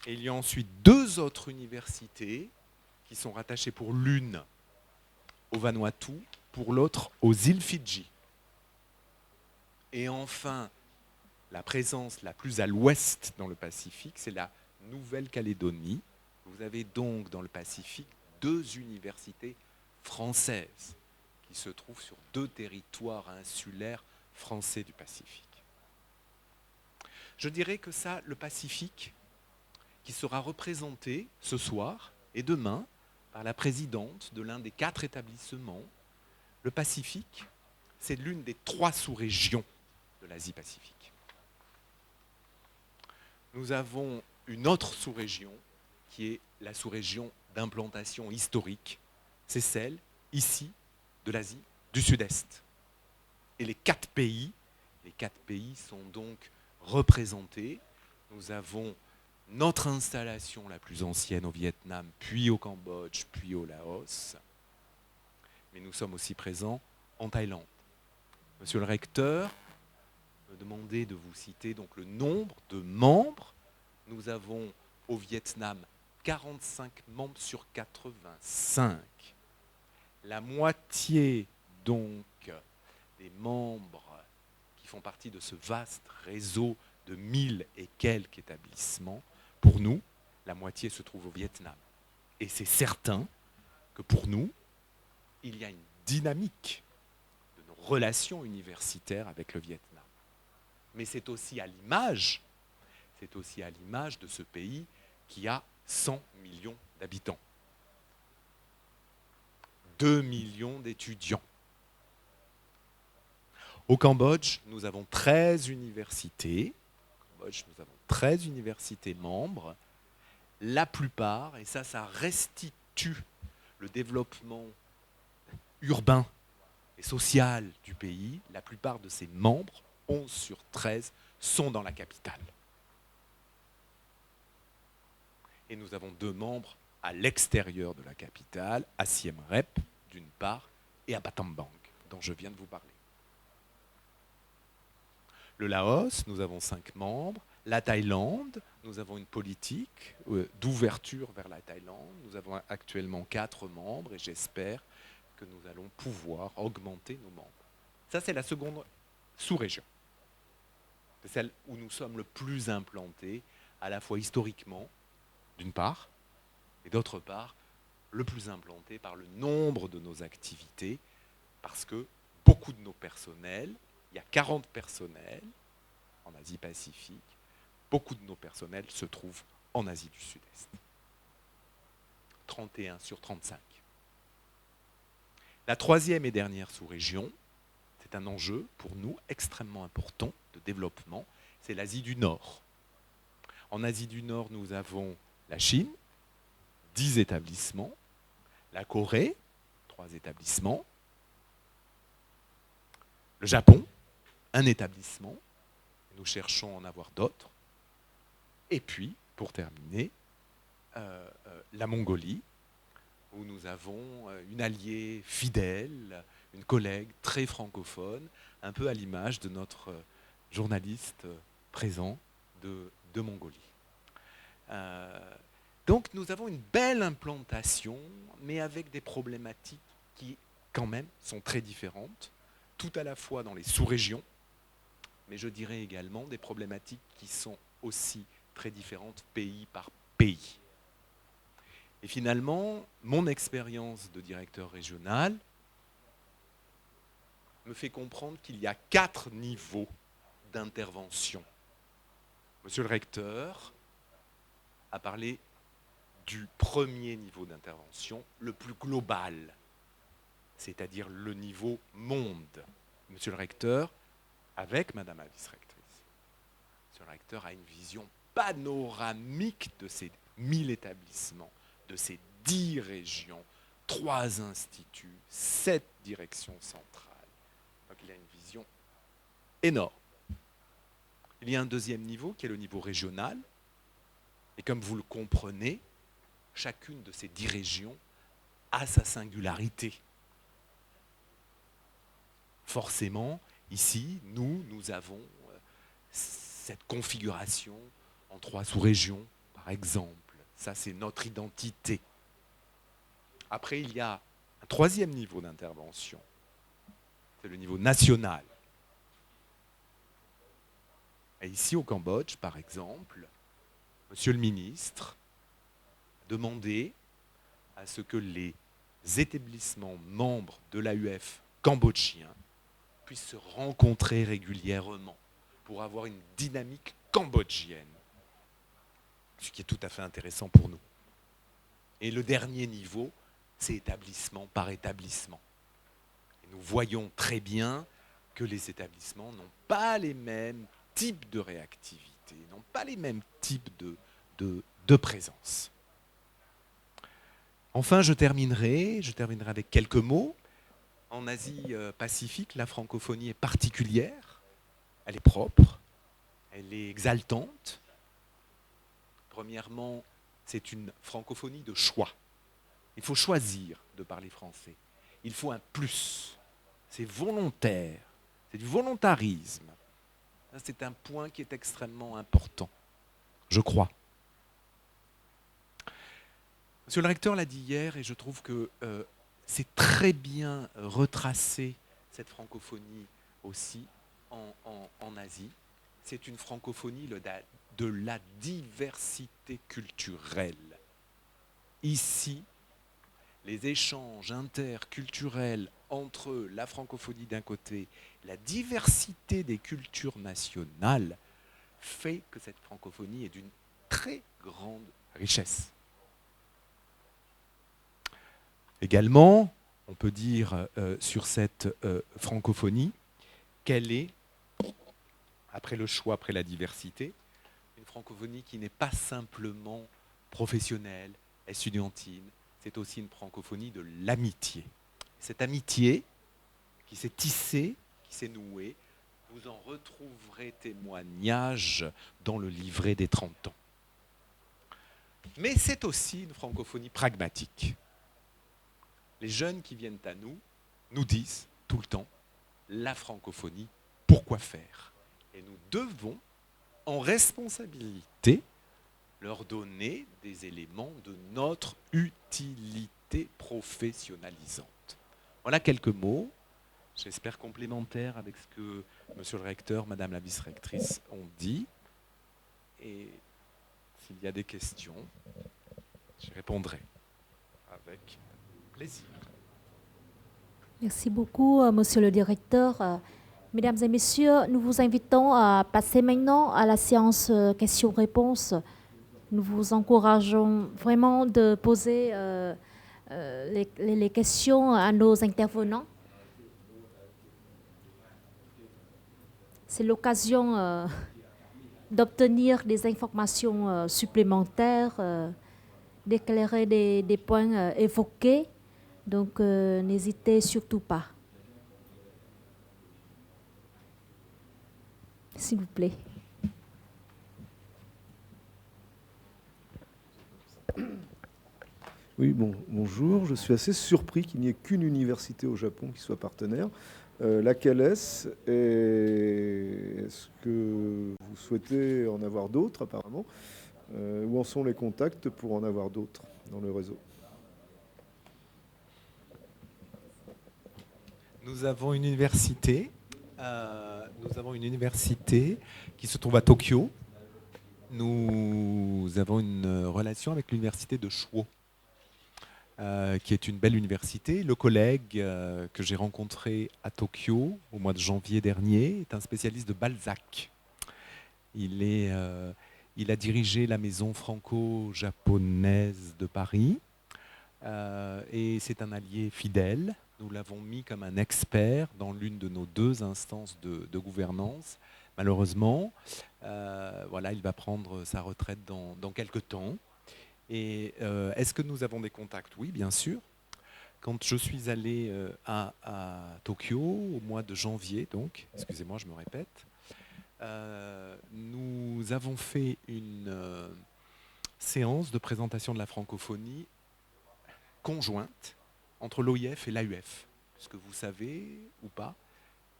Et il y a ensuite deux autres universités qui sont rattachées pour l'une au Vanuatu, pour l'autre aux îles Fidji. Et enfin, la présence la plus à l'ouest dans le Pacifique, c'est la Nouvelle-Calédonie. Vous avez donc dans le Pacifique deux universités françaises qui se trouvent sur deux territoires insulaires français du Pacifique. Je dirais que ça, le Pacifique, qui sera représenté ce soir et demain par la présidente de l'un des 4 établissements, le Pacifique, c'est l'une des 3 sous-régions de l'Asie-Pacifique. Nous avons une autre sous-région qui est la sous-région d'implantation historique. C'est celle, ici, de l'Asie du Sud-Est. Et les 4 pays sont donc représentés. Nous avons notre installation la plus ancienne au Vietnam, puis au Cambodge, puis au Laos. Mais nous sommes aussi présents en Thaïlande. Monsieur le recteur, me demandez de vous citer donc le nombre de membres. Nous avons au Vietnam 45 membres sur 85. La moitié donc des membres qui font partie de ce vaste réseau de 1000 et quelques établissements, pour nous, la moitié se trouve au Vietnam. Et c'est certain que pour nous, il y a une dynamique de nos relations universitaires avec le Vietnam. Mais c'est aussi à l'image de ce pays qui a 100 millions d'habitants. 2 millions d'étudiants. Au Cambodge, nous avons 13 universités. Nous avons 13 universités membres. La plupart, et ça restitue le développement urbain et social du pays, la plupart de ces membres, 11 sur 13, sont dans la capitale. Et nous avons 2 membres à l'extérieur de la capitale, à Siem Reap, d'une part, et à Battambang, dont je viens de vous parler. Le Laos, nous avons 5 membres. La Thaïlande, nous avons une politique d'ouverture vers la Thaïlande. Nous avons actuellement 4 membres et j'espère que nous allons pouvoir augmenter nos membres. Ça, c'est la seconde sous-région. C'est celle où nous sommes le plus implantés, à la fois historiquement, d'une part, et d'autre part, le plus implanté par le nombre de nos activités, parce que beaucoup de nos personnels, il y a 40 personnels en Asie-Pacifique, beaucoup de nos personnels se trouvent en Asie du Sud-Est. 31 sur 35. La troisième et dernière sous-région, c'est un enjeu pour nous extrêmement important de développement, c'est l'Asie du Nord. En Asie du Nord, nous avons la Chine, 10 établissements, la Corée, 3 établissements, le Japon, 1 établissement, nous cherchons à en avoir d'autres, et puis, pour terminer, la Mongolie, où nous avons une alliée fidèle, une collègue très francophone, un peu à l'image de notre journaliste présent de Mongolie. Donc nous avons une belle implantation, mais avec des problématiques qui, quand même, sont très différentes, tout à la fois dans les sous-régions, mais je dirais également des problématiques qui sont aussi très différentes pays par pays. Et finalement, mon expérience de directeur régional me fait comprendre qu'il y a 4 niveaux d'intervention. Monsieur le recteur a parlé du premier niveau d'intervention, le plus global, c'est-à-dire le niveau monde. Monsieur le recteur, avec Madame la vice-rectrice, Monsieur le recteur a une vision panoramique de ces 1000 établissements, de ces 10 régions, 3 instituts, 7 directions centrales. Donc il a une vision énorme. Il y a un deuxième niveau qui est le niveau régional. Et comme vous le comprenez, chacune de ces 10 régions a sa singularité. Forcément, ici, nous avons cette configuration en 3 sous-régions, par exemple. Ça, c'est notre identité. Après, il y a un troisième niveau d'intervention. C'est le niveau national. Et ici, au Cambodge, par exemple, Monsieur le ministre a demandé à ce que les établissements membres de l'AUF cambodgiens puissent se rencontrer régulièrement pour avoir une dynamique cambodgienne, ce qui est tout à fait intéressant pour nous. Et le dernier niveau, c'est établissement par établissement. Et nous voyons très bien que les établissements n'ont pas les mêmes types de réactivité, n'ont pas les mêmes types de présence. Enfin, je terminerai avec quelques mots. En Asie-Pacifique, la francophonie est particulière, elle est propre, elle est exaltante. Premièrement, c'est une francophonie de choix. Il faut choisir de parler français. Il faut un plus. C'est volontaire, c'est du volontarisme. C'est un point qui est extrêmement important, je crois. Monsieur le recteur l'a dit hier, et je trouve que c'est très bien retracé, cette francophonie aussi, en Asie. C'est une francophonie de la diversité culturelle. Ici, les échanges interculturels entre la francophonie d'un côté, la diversité des cultures nationales, fait que cette francophonie est d'une très grande richesse. Également, on peut dire sur cette francophonie qu'elle est, après le choix, après la diversité, une francophonie qui n'est pas simplement professionnelle, estudiantine, c'est aussi une francophonie de l'amitié. Cette amitié qui s'est tissée, qui s'est nouée, vous en retrouverez témoignage dans le livret des 30 ans. Mais c'est aussi une francophonie pragmatique. Les jeunes qui viennent à nous disent tout le temps, la francophonie, pourquoi faire? Et nous devons, en responsabilité, leur donner des éléments de notre utilité professionnalisante. Voilà quelques mots, j'espère complémentaires avec ce que Monsieur le recteur, Madame la vice-rectrice ont dit. Et s'il y a des questions, j'y répondrai avec plaisir. Merci beaucoup, Monsieur le directeur. Mesdames et messieurs, nous vous invitons à passer maintenant à la séance questions-réponses. Nous vous encourageons vraiment de poser les questions à nos intervenants. C'est l'occasion d'obtenir des informations supplémentaires, d'éclairer des points évoqués. Donc, n'hésitez surtout pas. S'il vous plaît. Oui, bonjour. Je suis assez surpris qu'il n'y ait qu'une université au Japon qui soit partenaire. Laquelle est-ce? Et est-ce que vous souhaitez en avoir d'autres, apparemment? Où en sont les contacts pour en avoir d'autres dans le réseau? Nous avons une université qui se trouve à Tokyo. Nous avons une relation avec l'université de Chuo. qui est une belle université. Le collègue que j'ai rencontré à Tokyo au mois de janvier dernier est un spécialiste de Balzac. Il a dirigé la maison franco-japonaise de Paris et c'est un allié fidèle. Nous l'avons mis comme un expert dans l'une de nos 2 instances de gouvernance. Malheureusement, voilà, il va prendre sa retraite dans quelques temps. Et est-ce que nous avons des contacts? Oui, bien sûr. Quand je suis allé à Tokyo au mois de janvier, donc, excusez-moi, je me répète, nous avons fait une séance de présentation de la francophonie conjointe entre l'OIF et l'AUF. Est-ce que vous savez ou pas,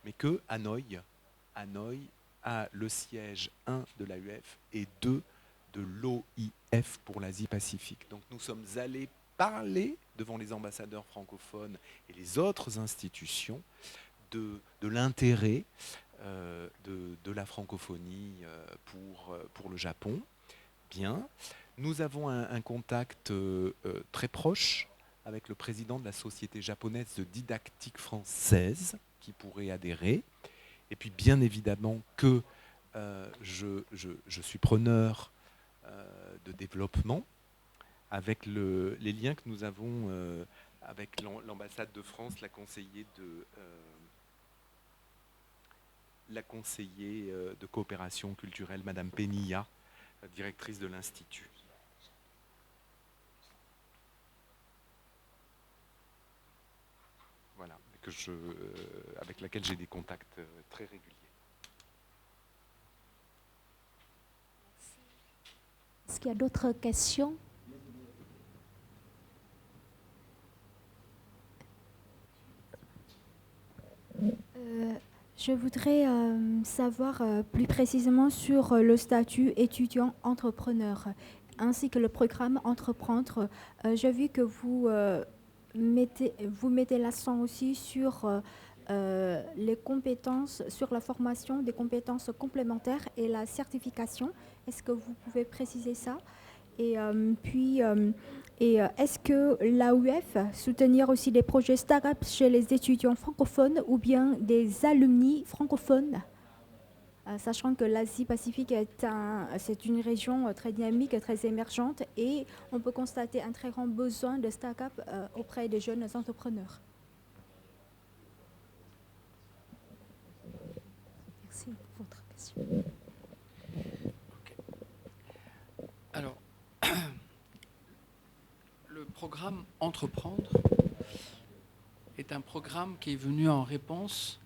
mais que Hanoï a le siège 1 de l'AUF et 2 de l'OIF pour l'Asie-Pacifique. Donc nous sommes allés parler devant les ambassadeurs francophones et les autres institutions de l'intérêt de la francophonie pour le Japon. Bien. Nous avons un contact très proche avec le président de la Société japonaise de didactique française qui pourrait adhérer. Et puis bien évidemment que je suis preneur de développement avec les liens que nous avons avec l'ambassade de France, la conseillère de coopération culturelle, Madame Penilla, directrice de l'Institut. Voilà, avec laquelle j'ai des contacts très réguliers. Est-ce qu'il y a d'autres questions? Je voudrais savoir plus précisément sur le statut étudiant-entrepreneur ainsi que le programme Entreprendre. J'ai vu que vous mettez l'accent aussi sur les compétences, sur la formation des compétences complémentaires et la certification. Est-ce que vous pouvez préciser ça? Et est-ce que l'AUF soutenir aussi des projets start-up chez les étudiants francophones ou bien des alumni francophones, sachant que l'Asie-Pacifique c'est une région très dynamique, très émergente, et on peut constater un très grand besoin de start-up auprès des jeunes entrepreneurs. Merci pour votre question. Alors, le programme Entreprendre est un programme qui est venu en réponse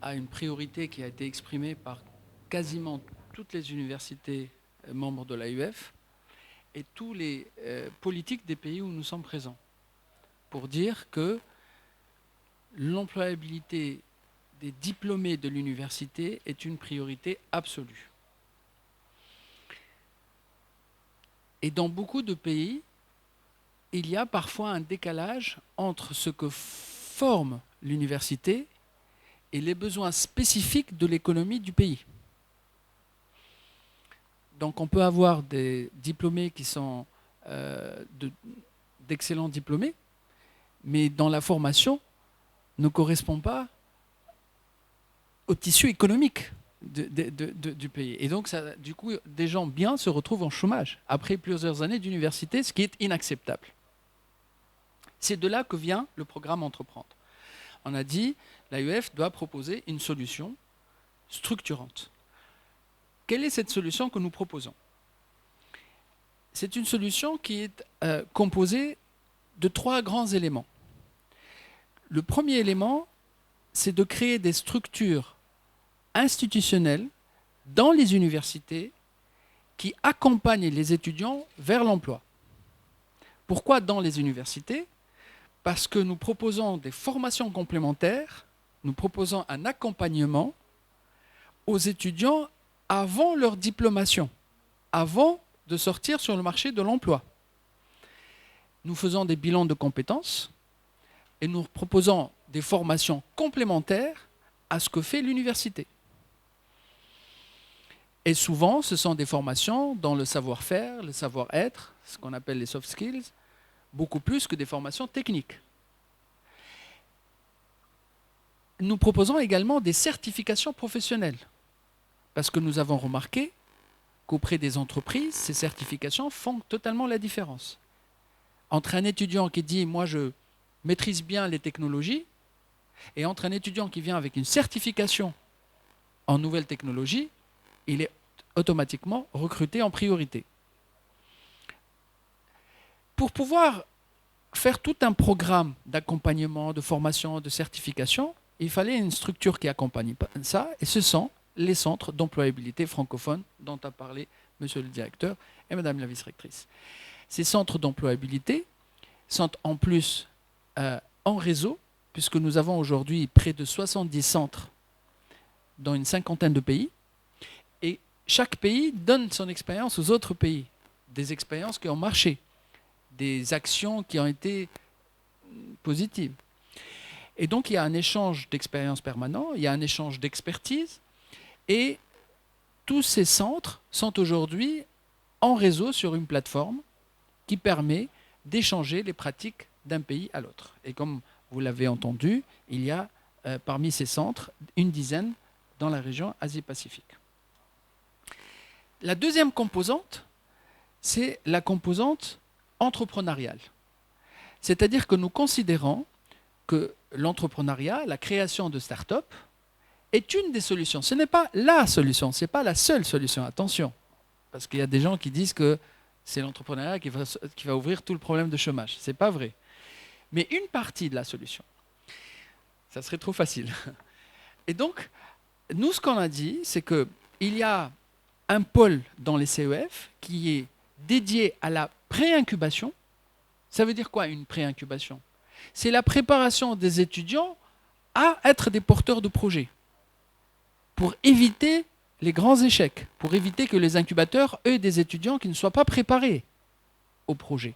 à une priorité qui a été exprimée par quasiment toutes les universités membres de l'AUF et tous les politiques des pays où nous sommes présents, pour dire que l'employabilité des diplômés de l'université est une priorité absolue. Et dans beaucoup de pays, il y a parfois un décalage entre ce que forme l'université et les besoins spécifiques de l'économie du pays. Donc on peut avoir des diplômés qui sont d'excellents diplômés, mais dans la formation ne correspond pas au tissu économique du pays. Et donc, ça, du coup, des gens bien se retrouvent en chômage après plusieurs années d'université, ce qui est inacceptable. C'est de là que vient le programme Entreprendre. On a dit, l'AUF doit proposer une solution structurante. Quelle est cette solution que nous proposons? C'est une solution qui est composée de 3 grands éléments. Le premier élément, c'est de créer des structures institutionnelles dans les universités qui accompagnent les étudiants vers l'emploi. Pourquoi dans les universités? Parce que nous proposons des formations complémentaires, nous proposons un accompagnement aux étudiants avant leur diplomation, avant de sortir sur le marché de l'emploi. Nous faisons des bilans de compétences et nous proposons des formations complémentaires à ce que fait l'université. Et souvent, ce sont des formations dans le savoir-faire, le savoir-être, ce qu'on appelle les soft skills, beaucoup plus que des formations techniques. Nous proposons également des certifications professionnelles, parce que nous avons remarqué qu'auprès des entreprises, ces certifications font totalement la différence. Entre un étudiant qui dit « moi je maîtrise bien les technologies » et entre un étudiant qui vient avec une certification en nouvelles technologies, il est automatiquement recruté en priorité. Pour pouvoir faire tout un programme d'accompagnement, de formation, de certification, il fallait une structure qui accompagne ça, et ce sont les centres d'employabilité francophones dont a parlé Monsieur le directeur et Madame la vice-rectrice. Ces centres d'employabilité sont en plus en réseau, puisque nous avons aujourd'hui près de 70 centres dans une cinquantaine de pays, et chaque pays donne son expérience aux autres pays, des expériences qui ont marché, des actions qui ont été positives. Et donc il y a un échange d'expérience permanent, il y a un échange d'expertise, et tous ces centres sont aujourd'hui en réseau sur une plateforme qui permet d'échanger les pratiques d'un pays à l'autre. Et comme vous l'avez entendu, il y a parmi ces centres une dizaine dans la région Asie-Pacifique. La deuxième composante, c'est la composante entrepreneuriale. C'est-à-dire que nous considérons que l'entrepreneuriat, la création de start-up, est une des solutions. Ce n'est pas la solution, ce n'est pas la seule solution, attention. Parce qu'il y a des gens qui disent que c'est l'entrepreneuriat qui va ouvrir tout le problème de chômage. Ce n'est pas vrai. Mais une partie de la solution. Ça serait trop facile. Et donc, nous, ce qu'on a dit, c'est qu'il y a un pôle dans les CEF qui est dédié à la pré-incubation. Ça veut dire quoi, une pré-incubation? C'est la préparation des étudiants à être des porteurs de projets, pour éviter les grands échecs, pour éviter que les incubateurs aient des étudiants qui ne soient pas préparés au projet.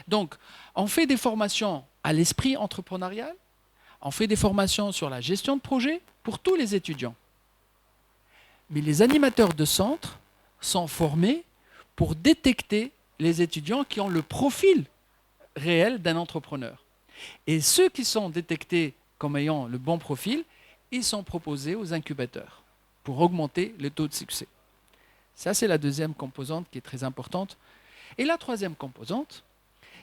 Donc, on fait des formations à l'esprit entrepreneurial, on fait des formations sur la gestion de projet pour tous les étudiants. Mais les animateurs de centre sont formés pour détecter les étudiants qui ont le profil réel d'un entrepreneur. Et ceux qui sont détectés comme ayant le bon profil, ils sont proposés aux incubateurs pour augmenter le taux de succès. Ça, c'est la deuxième composante qui est très importante. Et la troisième composante,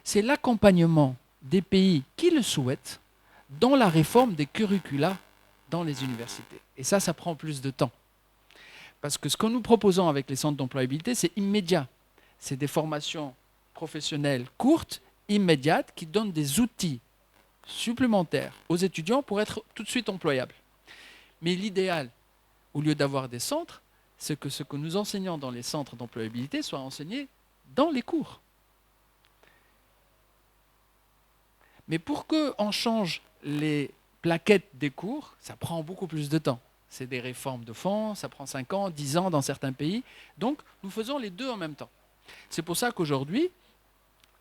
c'est l'accompagnement des pays qui le souhaitent dans la réforme des curricula dans les universités. Et ça prend plus de temps. Parce que ce que nous proposons avec les centres d'employabilité, c'est immédiat. C'est des formations professionnelles courtes, immédiates, qui donnent des outils supplémentaires aux étudiants pour être tout de suite employables. Mais l'idéal, au lieu d'avoir des centres, c'est que ce que nous enseignons dans les centres d'employabilité soit enseigné dans les cours. Mais pour qu'on change les plaquettes des cours, ça prend beaucoup plus de temps. C'est des réformes de fond, ça prend 5 ans, 10 ans dans certains pays. Donc, nous faisons les deux en même temps. C'est pour ça qu'aujourd'hui,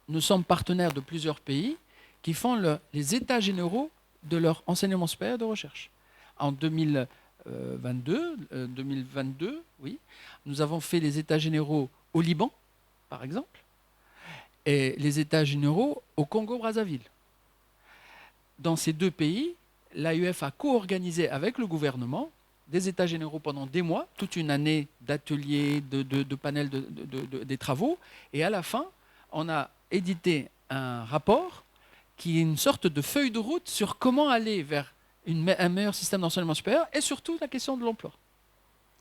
nous sommes partenaires de plusieurs pays qui font les états généraux de leur enseignement supérieur de recherche. En 2022, oui, nous avons fait les états généraux au Liban, par exemple, et les états généraux au Congo-Brazzaville. Dans ces deux pays, l'AUF a co-organisé avec le gouvernement des états généraux pendant des mois, toute une année d'ateliers, de panels, des travaux, et à la fin, on a édité un rapport qui est une sorte de feuille de route sur comment aller vers un meilleur système d'enseignement supérieur et surtout la question de l'emploi.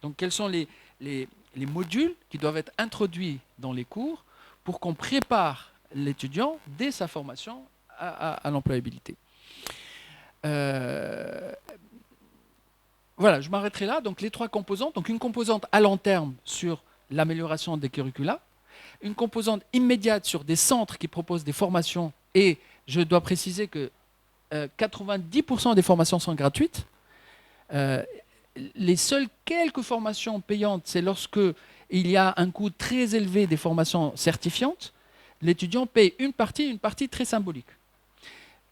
Donc quels sont les modules qui doivent être introduits dans les cours pour qu'on prépare l'étudiant dès sa formation à l'employabilité. Voilà, je m'arrêterai là. Donc les trois composantes. Donc une composante à long terme sur l'amélioration des curricula, une composante immédiate sur des centres qui proposent des formations, et je dois préciser que 90% des formations sont gratuites. Les seules quelques formations payantes, c'est lorsque il y a un coût très élevé des formations certifiantes. L'étudiant paye une partie très symbolique.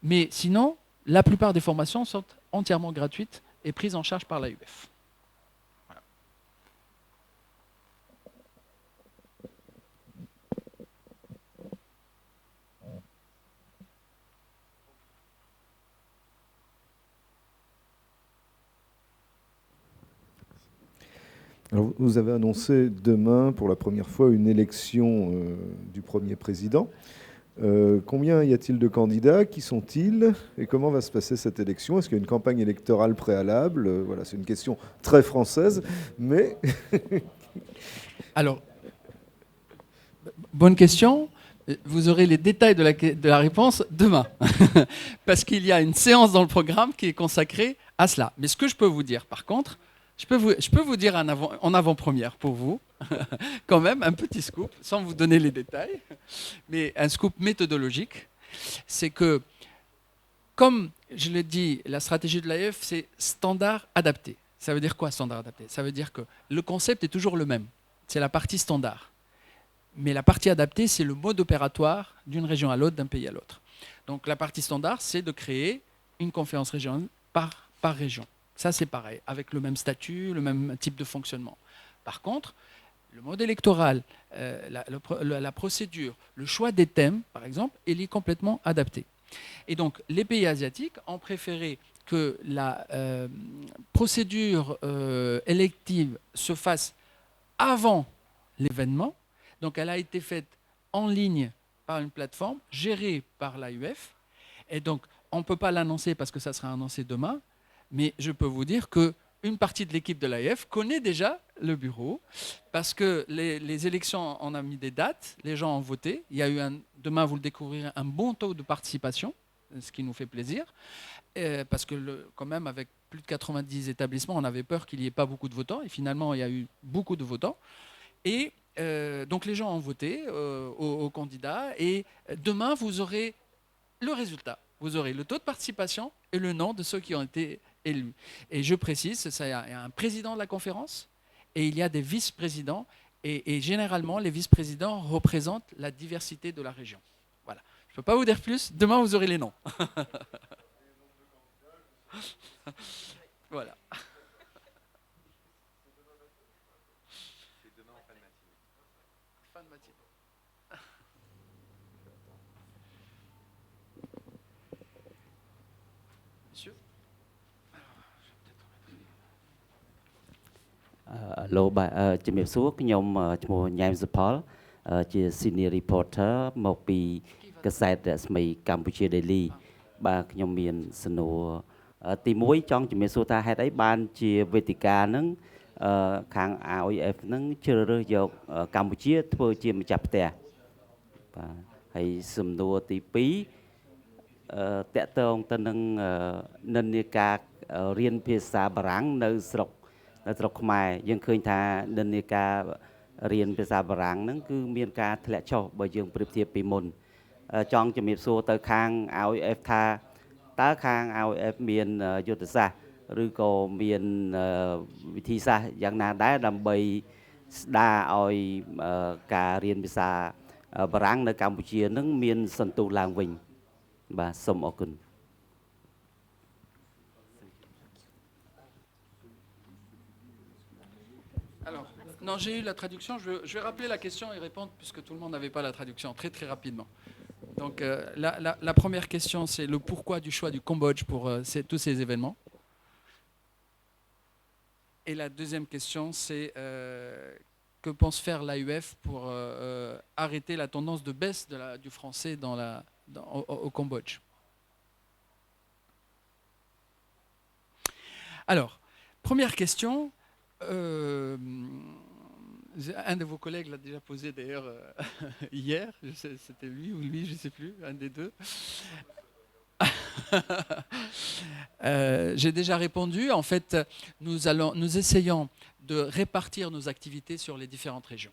Mais sinon, la plupart des formations sont entièrement gratuites et prises en charge par l'AUF. Voilà. Alors, vous avez annoncé demain, pour la première fois, une élection du premier président. Combien y a-t-il de candidats? Qui sont-ils? Et comment va se passer cette élection? Est-ce qu'il y a une campagne électorale préalable? Voilà, c'est une question très française, mais... Alors, bonne question. Vous aurez les détails de la réponse demain, parce qu'il y a une séance dans le programme qui est consacrée à cela. Mais ce que je peux vous dire, par contre, je peux vous dire en avant-première pour vous, quand même, un petit scoop, sans vous donner les détails, mais un scoop méthodologique, c'est que, comme je l'ai dit, la stratégie de l'AEF, c'est standard adapté. Ça veut dire quoi, standard adapté? Ça veut dire que le concept est toujours le même. C'est la partie standard. Mais la partie adaptée, c'est le mode opératoire d'une région à l'autre, d'un pays à l'autre. Donc la partie standard, c'est de créer une conférence régionale par région. Ça, c'est pareil, avec le même statut, le même type de fonctionnement. Par contre, le mode électoral, la procédure, le choix des thèmes, par exemple, il est complètement adapté. Et donc, les pays asiatiques ont préféré que la procédure élective se fasse avant l'événement. Donc, elle a été faite en ligne par une plateforme gérée par l'AUF. Et donc, on ne peut pas l'annoncer parce que ça sera annoncé demain. Mais je peux vous dire qu'une partie de l'équipe de l'AIF connaît déjà le bureau parce que les élections, on a mis des dates, les gens ont voté. Il y a eu, demain vous le découvrirez, un bon taux de participation, ce qui nous fait plaisir. Parce que quand même, avec plus de 90 établissements, on avait peur qu'il n'y ait pas beaucoup de votants. Et finalement, il y a eu beaucoup de votants. Et donc les gens ont voté aux candidats. Et demain, vous aurez le résultat. Vous aurez le taux de participation et le nom de ceux qui ont été élus. Et je précise, il y a un président de la conférence et il y a des vice-présidents. Et généralement, les vice-présidents représentent la diversité de la région. Voilà. Je ne peux pas vous dire plus. Demain, vous aurez les noms. Voilà. Fin de matinée. Monsieur? លោកបាទជំរាបសួរខ្ញុំឈ្មោះញ៉ែមសុផលជា Senior Reporter មកពីកាសែតរស្មីកម្ពុជា Daily បាទខ្ញុំមានសំណួរទី1ចង់ជំរាបសួរថាហេតុអីបានជាវេទិកាហ្នឹងខាង AOF ហ្នឹងជ្រើសរើសយកកម្ពុជាធ្វើជាម្ចាស់ផ្ទះបាទហើយសំណួរទី2តកតងទៅនឹងនិន្នាការរៀនភាសាបារាំងនៅស្រុកខ្មែរយើងឃើញថានិន្នាការរៀនភាសាបារាំងហ្នឹងគឺមានការធ្លាក់ចុះបើយើងប្រៀបធៀបពីមុនចង់ជំរាបសួរទៅខាង AOF ថាតើខាង AOF មានយុទ្ធសាស្ត្រឬក៏មានវិធីសាស្ត្រយ៉ាងណាដែរដើម្បីស្ដារឲ្យការរៀនភាសាបារាំងនៅកម្ពុជានឹងមានសន្ទុះឡើងវិញបាទសូមអរគុណ Alors, non, j'ai eu la traduction. Je vais rappeler la question et répondre puisque tout le monde n'avait pas la traduction très très rapidement. Donc, la première question, c'est le pourquoi du choix du Cambodge pour tous ces événements. Et la deuxième question, c'est que pense faire l'AUF pour arrêter la tendance de baisse du français au Cambodge. Alors, première question. Un de vos collègues l'a déjà posé d'ailleurs hier, c'était lui ou lui, je ne sais plus, un des deux. J'ai déjà répondu. En fait, nous essayons de répartir nos activités sur les différentes régions.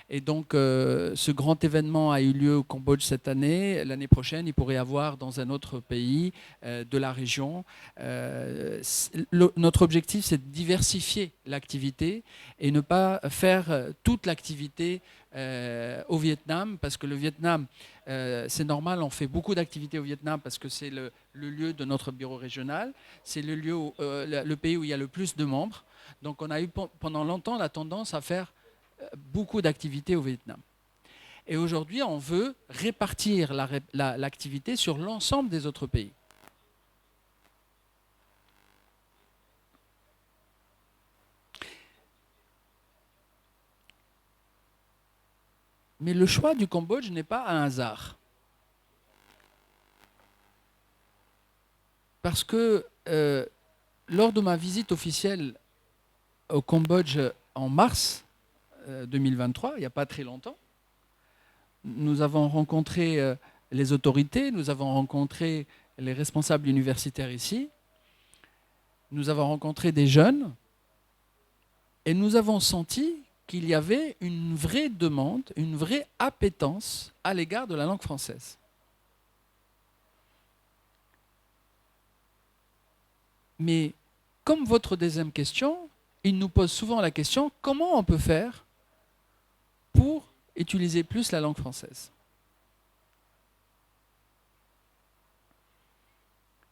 Et donc, ce grand événement a eu lieu au Cambodge cette année. L'année prochaine, il pourrait y avoir dans un autre pays de la région. Notre objectif, c'est de diversifier l'activité et ne pas faire toute l'activité au Vietnam, parce que le Vietnam, c'est normal, on fait beaucoup d'activités au Vietnam parce que c'est le lieu de notre bureau régional. C'est le lieu le pays où il y a le plus de membres. Donc, on a eu pendant longtemps la tendance à faire beaucoup d'activités au Vietnam. Et aujourd'hui, on veut répartir l'activité sur l'ensemble des autres pays. Mais le choix du Cambodge n'est pas un hasard. Parce que lors de ma visite officielle au Cambodge en mars 2023, il n'y a pas très longtemps, nous avons rencontré les autorités, nous avons rencontré les responsables universitaires ici, nous avons rencontré des jeunes et nous avons senti qu'il y avait une vraie demande, une vraie appétence à l'égard de la langue française. Mais comme votre deuxième question, il nous pose souvent la question, comment on peut faire pour utiliser plus la langue française?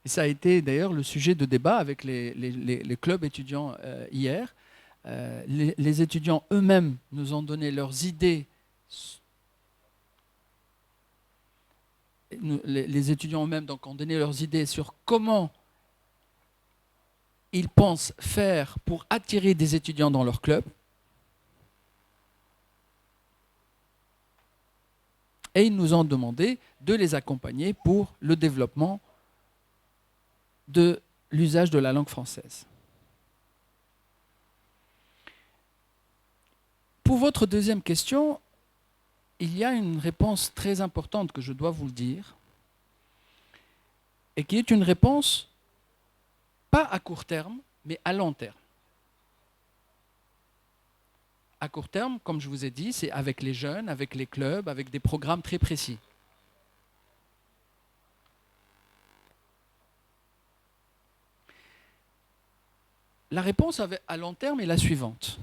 Et ça a été d'ailleurs le sujet de débat avec les clubs étudiants hier. Les étudiants eux-mêmes nous ont donné leurs idées. Les étudiants eux-mêmes donc, ont donné leurs idées sur comment ils pensent faire pour attirer des étudiants dans leur club. Et ils nous ont demandé de les accompagner pour le développement de l'usage de la langue française. Pour votre deuxième question, il y a une réponse très importante que je dois vous le dire, et qui est une réponse pas à court terme, mais à long terme. À court terme, comme je vous ai dit, c'est avec les jeunes, avec les clubs, avec des programmes très précis. La réponse à long terme est la suivante.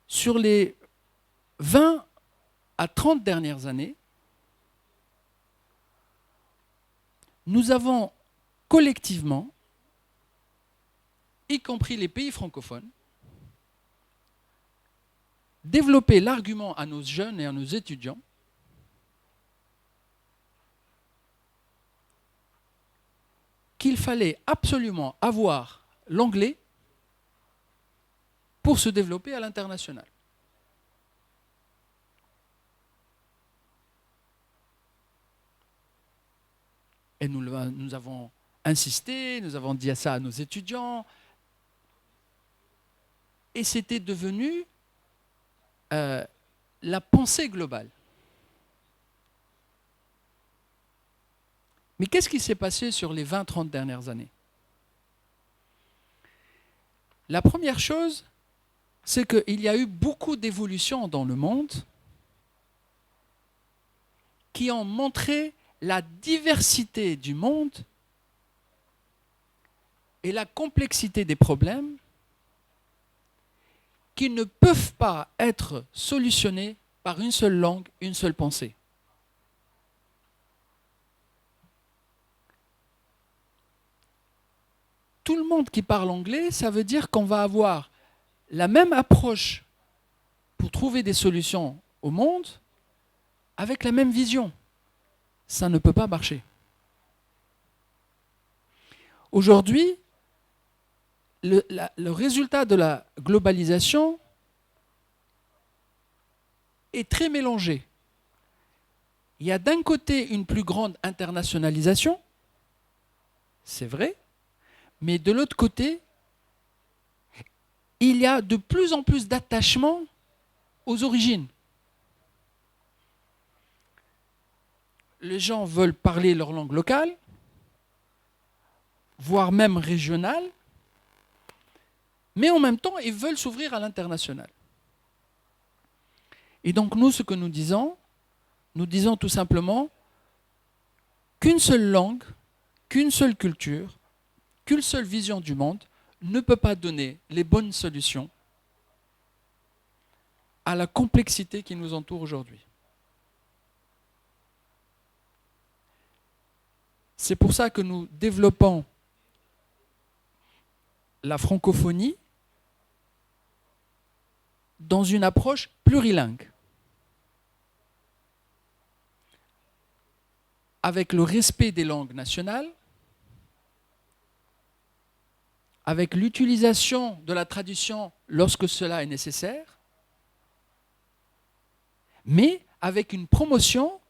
Sur les 20 à 30 dernières années, nous avons collectivement, y compris les pays francophones, développé l'argument à nos jeunes et à nos étudiants qu'il fallait absolument avoir l'anglais pour se développer à l'international. Et nous avons insisté, nous avons dit ça à nos étudiants, et c'était devenu la pensée globale. Mais qu'est-ce qui s'est passé sur les 20-30 dernières années? La première chose, c'est qu'il y a eu beaucoup d'évolutions dans le monde qui ont montré la diversité du monde et la complexité des problèmes qui ne peuvent pas être solutionnés par une seule langue, une seule pensée. Tout le monde qui parle anglais, ça veut dire qu'on va avoir la même approche pour trouver des solutions au monde avec la même vision. Ça ne peut pas marcher. Aujourd'hui, le résultat de la globalisation est très mélangé. Il y a d'un côté une plus grande internationalisation, c'est vrai, mais de l'autre côté, il y a de plus en plus d'attachement aux origines. Les gens veulent parler leur langue locale, voire même régionale, mais en même temps, ils veulent s'ouvrir à l'international. Et donc nous, ce que nous disons tout simplement qu'une seule langue, qu'une seule culture, qu'une seule vision du monde ne peut pas donner les bonnes solutions à la complexité qui nous entoure aujourd'hui. C'est pour ça que nous développons la francophonie dans une approche plurilingue, avec le respect des langues nationales, avec l'utilisation de la traduction lorsque cela est nécessaire, mais avec une promotion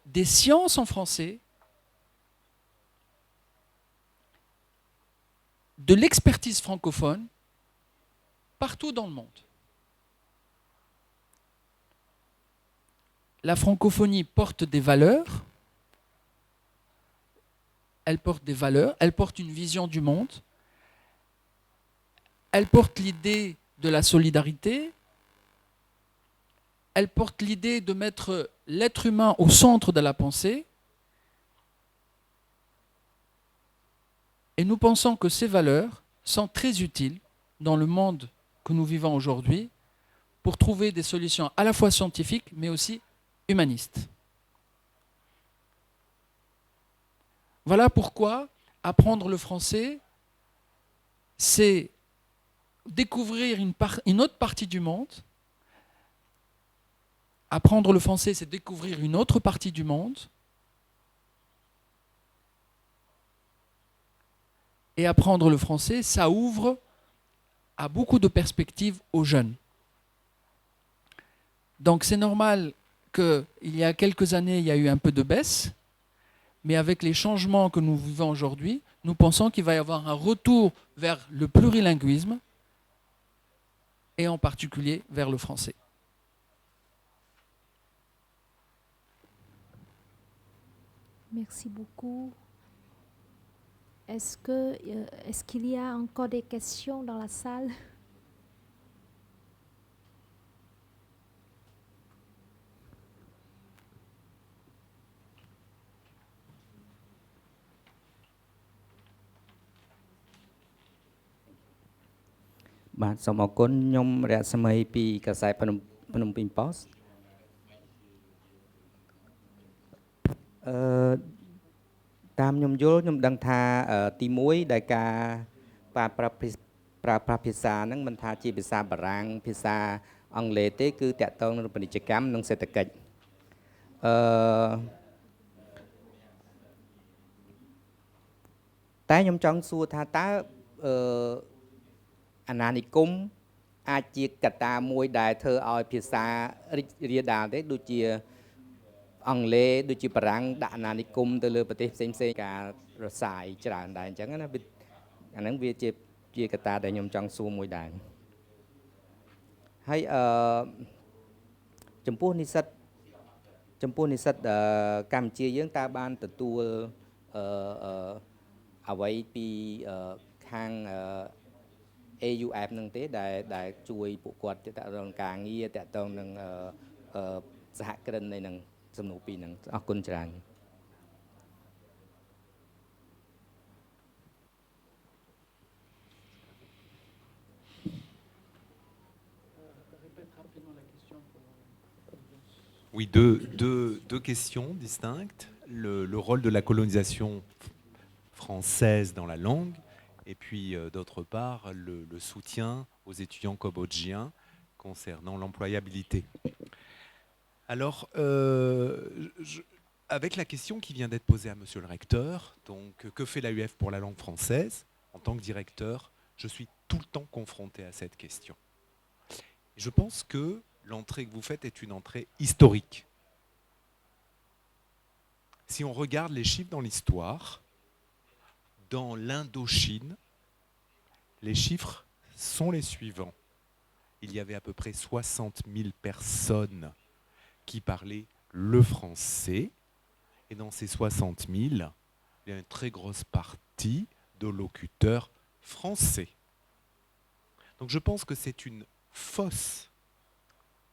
des sciences en français, de l'expertise francophone partout dans le monde. La francophonie porte des valeurs, elle porte une vision du monde, elle porte l'idée de la solidarité, elle porte l'idée de mettre l'être humain au centre de la pensée. Et nous pensons que ces valeurs sont très utiles dans le monde que nous vivons aujourd'hui pour trouver des solutions à la fois scientifiques mais aussi humanistes. Voilà pourquoi apprendre le français, c'est découvrir une autre partie du monde. Apprendre le français, c'est découvrir une autre partie du monde. Et apprendre le français, ça ouvre à beaucoup de perspectives aux jeunes. Donc c'est normal qu'il y a quelques années, il y a eu un peu de baisse, mais avec les changements que nous vivons aujourd'hui, nous pensons qu'il va y avoir un retour vers le plurilinguisme, et en particulier vers le français. Merci beaucoup. Est-ce qu'il y a encore des questions dans la salle? Bạnសូមអរគុណខ្ញុំរស្មីពីកាសែតភ្នំពេញ Post តាមខ្ញុំយល់ខ្ញុំដឹងថាទី1ដែលការប្រើប្រាស់ភាសាហ្នឹងមិនថាជាភាសាបារាំងភាសាអង់គ្លេសទេគឺតាក់ទងនឹងពាណិជ្ជកម្មនិងសេដ្ឋកិច្ចតែខ្ញុំចង់សួរថាតើអាណានិគមអាចជាកត្តាមួយដែលធ្វើឲ្យភាសារីករាលដាលទេដូចជាអង់គ្លេសដូចជាបារាំងដាក់អាណានិគមទៅលើប្រទេសផ្សេងៗការរសាយច្រើនដែរអញ្ចឹងណាអាហ្នឹងវាជាកត្តាដែលខ្ញុំចង់សួរមួយដែរហើយចំពោះនិស្សិតកម្ពុជាយើងតើបានទទួលអ្វីពីខាងAUF នឹងទេដែលជួយពួកគាត់ទៅតាក់ទងការងារតាក់ទងនឹងសហគ្រិននៃនឹងសំណួរពីរហ្នឹងអរគុណច្រើន Oui, deux questions distinctes. Le rôle de la colonisation française dans la langue, et puis d'autre part le soutien aux étudiants cambodgiens concernant l'employabilité. Alors, avec la question qui vient d'être posée à Monsieur le recteur, donc que fait l'AUF pour la langue française? En tant que directeur, je suis tout le temps confronté à cette question. Je pense que l'entrée que vous faites est une entrée historique. Si on regarde les chiffres dans l'histoire, dans l'Indochine, les chiffres sont les suivants. Il y avait à peu près 60 000 personnes qui parlaient le français. Et dans ces 60 000, il y a une très grosse partie de locuteurs français. Donc je pense que c'est une fausse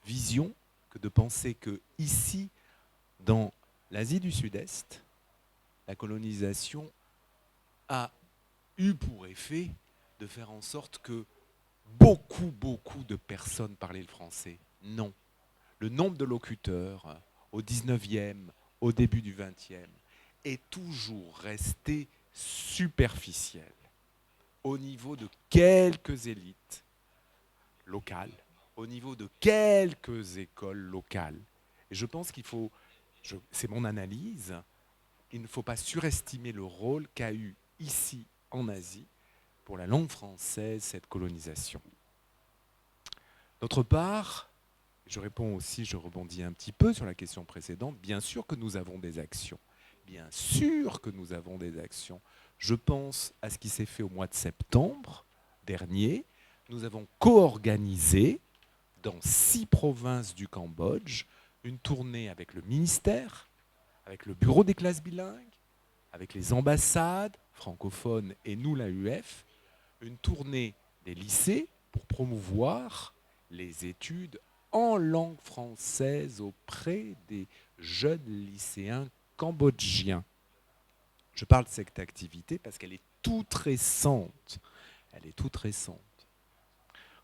vision que de penser que ici, dans l'Asie du Sud-Est, la colonisation a eu pour effet de faire en sorte que beaucoup de personnes parlaient le français. Non. Le nombre de locuteurs au 19e, au début du 20e, est toujours resté superficiel au niveau de quelques élites locales, au niveau de quelques écoles locales. Et je pense qu'il faut, c'est mon analyse, il ne faut pas surestimer le rôle qu'a eu ici en Asie pour la langue française cette colonisation. D'autre part, Je réponds aussi, je rebondis un petit peu sur la question précédente. Bien sûr que nous avons des actions. Bien sûr que nous avons des actions. Je pense à ce qui s'est fait au mois de septembre dernier. Nous avons co-organisé dans 6 provinces du Cambodge une tournée avec le ministère, avec le bureau des classes bilingues, avec les ambassades francophones et nous, l'AUF, une tournée des lycées pour promouvoir les études en langue française auprès des jeunes lycéens cambodgiens. Je parle de cette activité parce qu'elle est toute récente. Elle est toute récente.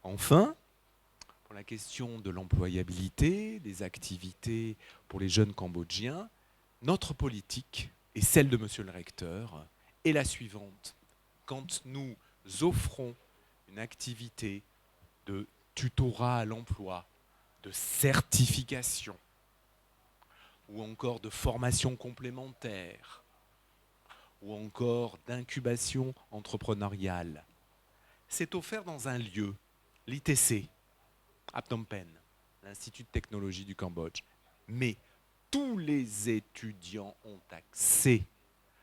Enfin, pour la question de l'employabilité, des activités pour les jeunes Cambodgiens, notre politique et celle de Monsieur le Recteur est la suivante. Quand nous offrons une activité de tutorat à l'emploi, de certification ou encore de formation complémentaire ou encore d'incubation entrepreneuriale, c'est offert dans un lieu, l'ITC, à Phnom Penh, l'Institut de technologie du Cambodge. Mais tous les étudiants ont accès.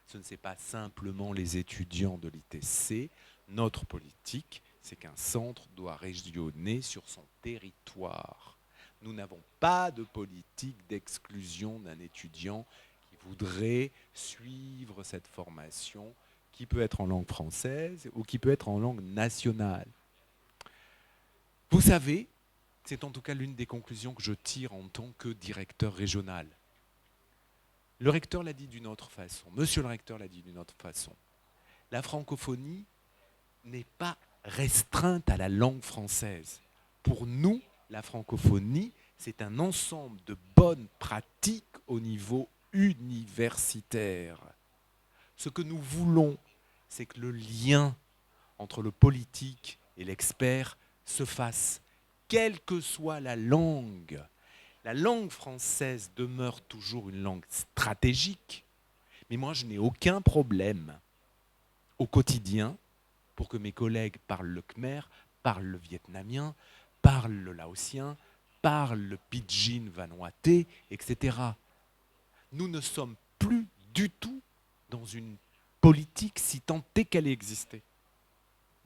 Ce ne sont pas simplement les étudiants de l'ITC. Notre politique, c'est qu'un centre doit rayonner sur son territoire. Nous n'avons pas de politique d'exclusion d'un étudiant qui voudrait suivre cette formation, qui peut être en langue française ou qui peut être en langue nationale. Vous savez, c'est en tout cas l'une des conclusions que je tire en tant que directeur régional. Le recteur l'a dit d'une autre façon, monsieur le recteur l'a dit d'une autre façon. La francophonie n'est pas restreinte à la langue française. Pour nous, la francophonie, c'est un ensemble de bonnes pratiques au niveau universitaire. Ce que nous voulons, c'est que le lien entre le politique et l'expert se fasse, quelle que soit la langue. La langue française demeure toujours une langue stratégique, mais moi je n'ai aucun problème au quotidien pour que mes collègues parlent le khmer, parlent le vietnamien, parlent le laotien, parlent le pidgin vanuatais, etc. Nous ne sommes plus du tout dans une politique, si tant est qu'elle existait,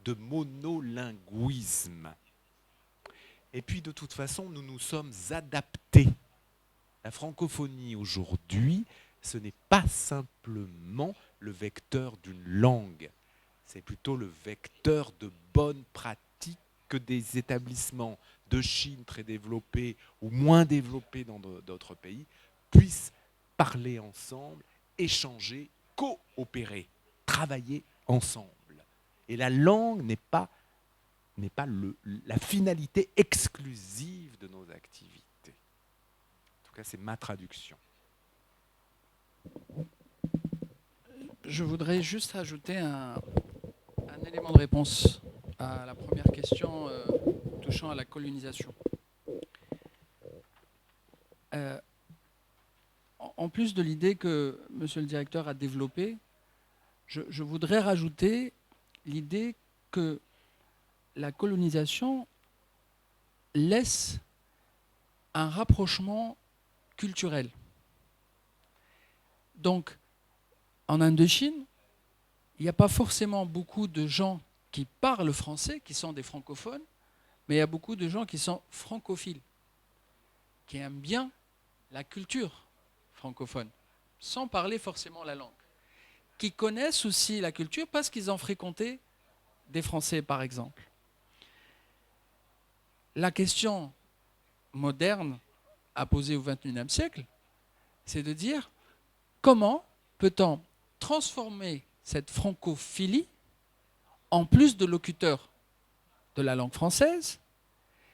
de monolinguisme. Et puis de toute façon, nous nous sommes adaptés. La francophonie aujourd'hui, ce n'est pas simplement le vecteur d'une langue, c'est plutôt le vecteur de bonnes pratiques que des établissements de Chine très développés ou moins développés dans d'autres pays puissent parler ensemble, échanger, coopérer, travailler ensemble. Et la langue n'est pas la finalité exclusive de nos activités. En tout cas, c'est ma traduction. Je voudrais juste ajouter un élément de réponse à la première question touchant à la colonisation. En plus de l'idée que monsieur le directeur a développée, je voudrais rajouter l'idée que la colonisation laisse un rapprochement culturel. Donc, en Indochine, il n'y a pas forcément beaucoup de gens qui parlent français, qui sont des francophones, mais il y a beaucoup de gens qui sont francophiles, qui aiment bien la culture francophone, sans parler forcément la langue, qui connaissent aussi la culture parce qu'ils ont fréquenté des Français, par exemple. La question moderne à poser au XXIe siècle, c'est de dire comment peut-on transformer cette francophilie en plus de locuteurs de la langue française,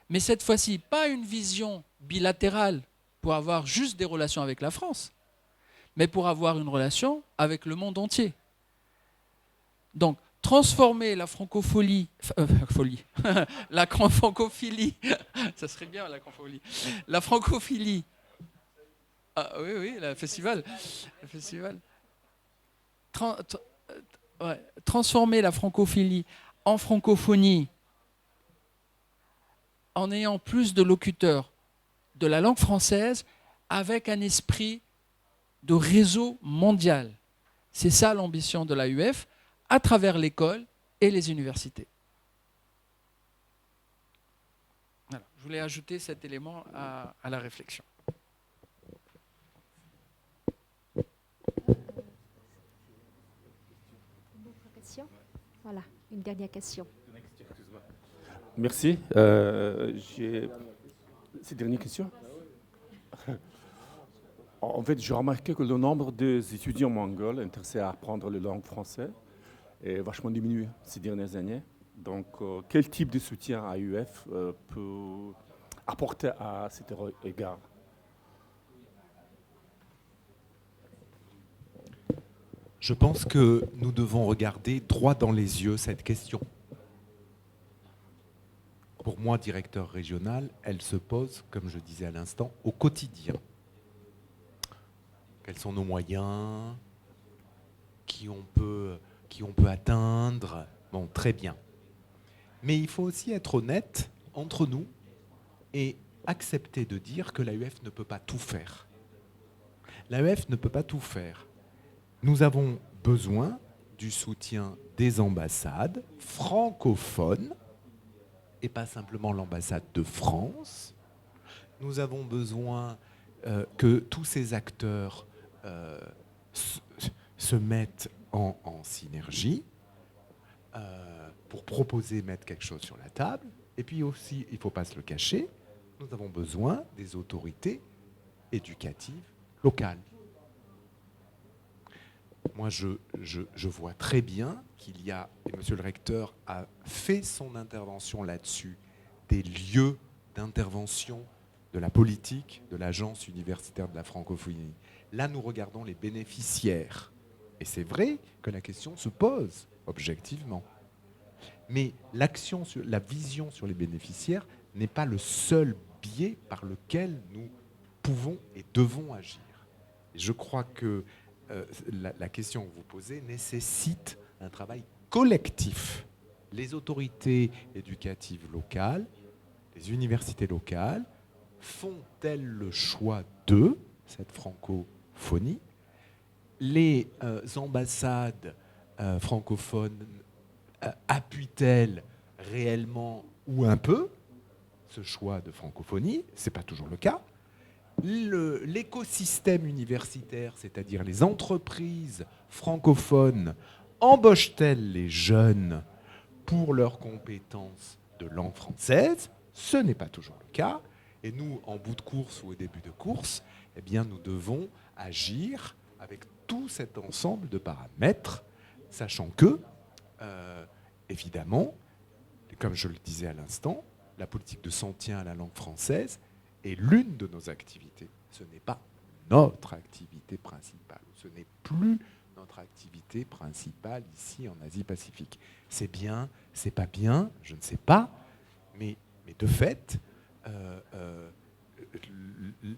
mais cette fois-ci, pas une vision bilatérale pour avoir juste des relations avec la France, mais pour avoir une relation avec le monde entier. Donc, transformer la francophilie, la francophilie, ça serait bien la francophilie, la francophilie, ah oui, le festival, transformer la francophilie en francophonie en ayant plus de locuteurs de la langue française avec un esprit de réseau mondial. C'est ça l'ambition de l'AUF à travers l'école et les universités. Voilà. Je voulais ajouter cet élément à la réflexion. Une autre question? Voilà, une dernière question. Merci. C'est dernière question. En fait, j'ai remarqué que le nombre des étudiants mongols intéressés à apprendre la langue française est vachement diminué ces dernières années. Donc, quel type de soutien AUF peut apporter à cet égard? Je pense que nous devons regarder droit dans les yeux cette question. Pour moi, directeur régional, elle se pose, comme je disais à l'instant, au quotidien. Quels sont nos moyens? Qui on peut atteindre? Bon, très bien. Mais il faut aussi être honnête entre nous et accepter de dire que l'AUF ne peut pas tout faire. L'AUF ne peut pas tout faire. Nous avons besoin du soutien des ambassades francophones, et pas simplement l'ambassade de France. Nous avons besoin que tous ces acteurs se mettent en synergie pour proposer, mettre quelque chose sur la table. Et puis aussi, il ne faut pas se le cacher, nous avons besoin des autorités éducatives locales. Moi, je vois très bien qu'il y a, et Monsieur le recteur a fait son intervention là-dessus, des lieux d'intervention de la politique de l'Agence universitaire de la francophonie. Là, nous regardons les bénéficiaires. Et c'est vrai que la question se pose objectivement. Mais l'action, la vision sur les bénéficiaires n'est pas le seul biais par lequel nous pouvons et devons agir. Et je crois que la question que vous posez nécessite un travail collectif. Les autorités éducatives locales, les universités locales, font-elles le choix de cette francophonie? Les ambassades francophones appuient-elles réellement ou un peu ce choix de francophonie? Ce n'est pas toujours le cas. L'écosystème universitaire, c'est-à-dire les entreprises francophones, embauchent-elles les jeunes pour leurs compétences de langue française? Ce n'est pas toujours le cas. Et nous, en bout de course ou au début de course, eh bien, nous devons agir avec tout cet ensemble de paramètres, sachant que, évidemment, comme je le disais à l'instant, la politique de soutien à la langue française est l'une de nos activités. Ce n'est pas notre activité principale. Ce n'est plus notre activité principale ici en Asie-Pacifique. C'est bien, c'est pas bien, je ne sais pas, mais de fait,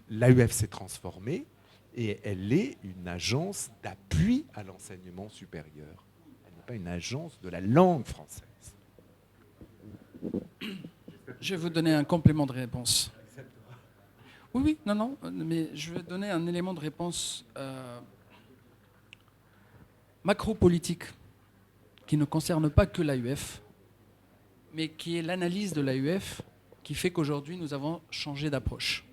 l'AUF s'est transformée et elle est une agence d'appui à l'enseignement supérieur. Elle n'est pas une agence de la langue française. Je vais vous donner un complément de réponse. Oui, non, mais je vais donner un élément de réponse macro-politique qui ne concerne pas que l'AUF, mais qui est l'analyse de l'AUF qui fait qu'aujourd'hui nous avons changé d'approche.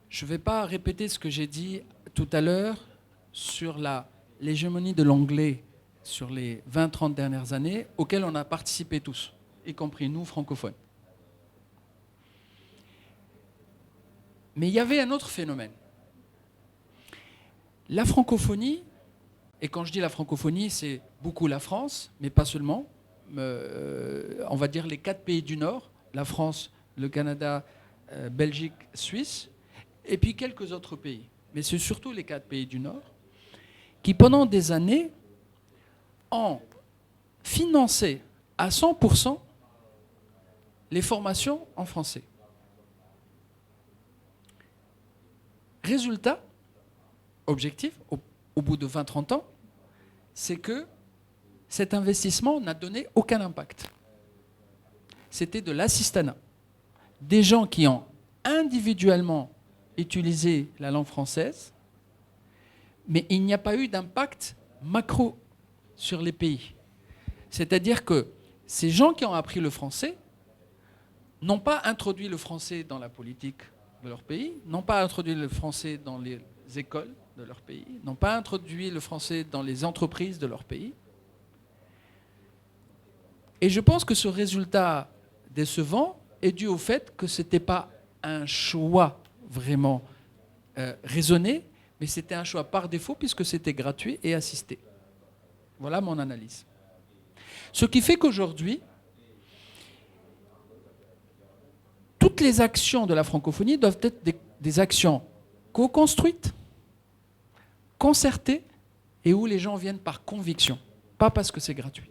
Je ne vais pas répéter ce que j'ai dit tout à l'heure sur l'hégémonie de l'anglais sur les 20-30 dernières années, auxquelles on a participé tous, y compris nous, francophones. Mais il y avait un autre phénomène. La francophonie, et quand je dis la francophonie, c'est beaucoup la France, mais pas seulement, on va dire les 4 pays du Nord, la France, le Canada, Belgique, Suisse, et puis quelques autres pays. Mais c'est surtout les 4 pays du Nord qui, pendant des années, ont financé à 100% les formations en français. Résultat, objectif, au bout de 20-30 ans, c'est que cet investissement n'a donné aucun impact. c'était de l'assistanat. Des gens qui ont individuellement utilisé la langue française, mais il n'y a pas eu d'impact macro sur les pays. C'est-à-dire que ces gens qui ont appris le français n'ont pas introduit le français dans la politique de leur pays, n'ont pas introduit le français dans les écoles de leur pays, n'ont pas introduit le français dans les entreprises de leur pays. Et je pense que ce résultat décevant est dû au fait que ce n'était pas un choix vraiment raisonné, mais c'était un choix par défaut puisque c'était gratuit et assisté. Voilà mon analyse. Ce qui fait qu'aujourd'hui, toutes les actions de la francophonie doivent être des actions co-construites, concertées, et où les gens viennent par conviction, pas parce que c'est gratuit.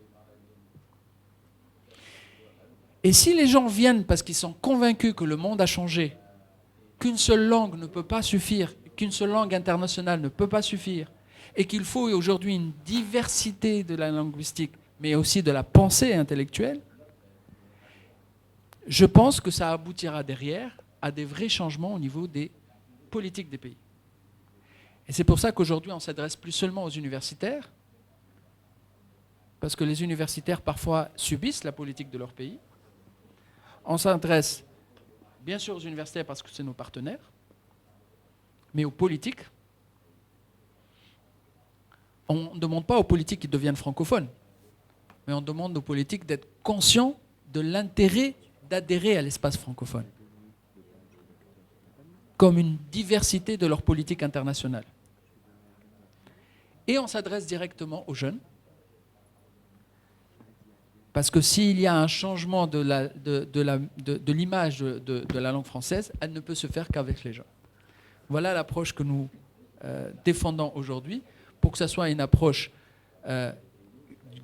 Et si les gens viennent parce qu'ils sont convaincus que le monde a changé, qu'une seule langue ne peut pas suffire, qu'une seule langue internationale ne peut pas suffire, et qu'il faut aujourd'hui une diversité de la linguistique, mais aussi de la pensée intellectuelle, je pense que ça aboutira derrière à des vrais changements au niveau des politiques des pays. Et c'est pour ça qu'aujourd'hui, on ne s'adresse plus seulement aux universitaires, parce que les universitaires, parfois, subissent la politique de leur pays. On s'adresse, bien sûr, aux universitaires parce que c'est nos partenaires, mais aux politiques. On ne demande pas aux politiques qu'ils deviennent francophones, mais on demande aux politiques d'être conscients de l'intérêt d'adhérer à l'espace francophone, comme une diversité de leur politique internationale. Et on s'adresse directement aux jeunes, parce que s'il y a un changement de l'image de la langue française, elle ne peut se faire qu'avec les jeunes. Voilà l'approche que nous défendons aujourd'hui, pour que ce soit une approche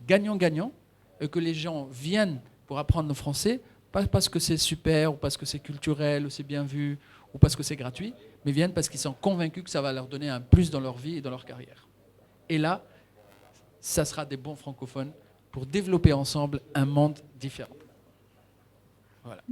gagnant-gagnant, et que les gens viennent pour apprendre le français, pas parce que c'est super, ou parce que c'est culturel, ou c'est bien vu, ou parce que c'est gratuit, mais viennent parce qu'ils sont convaincus que ça va leur donner un plus dans leur vie et dans leur carrière. Et là, ça sera des bons francophones pour développer ensemble un monde différent. Voilà.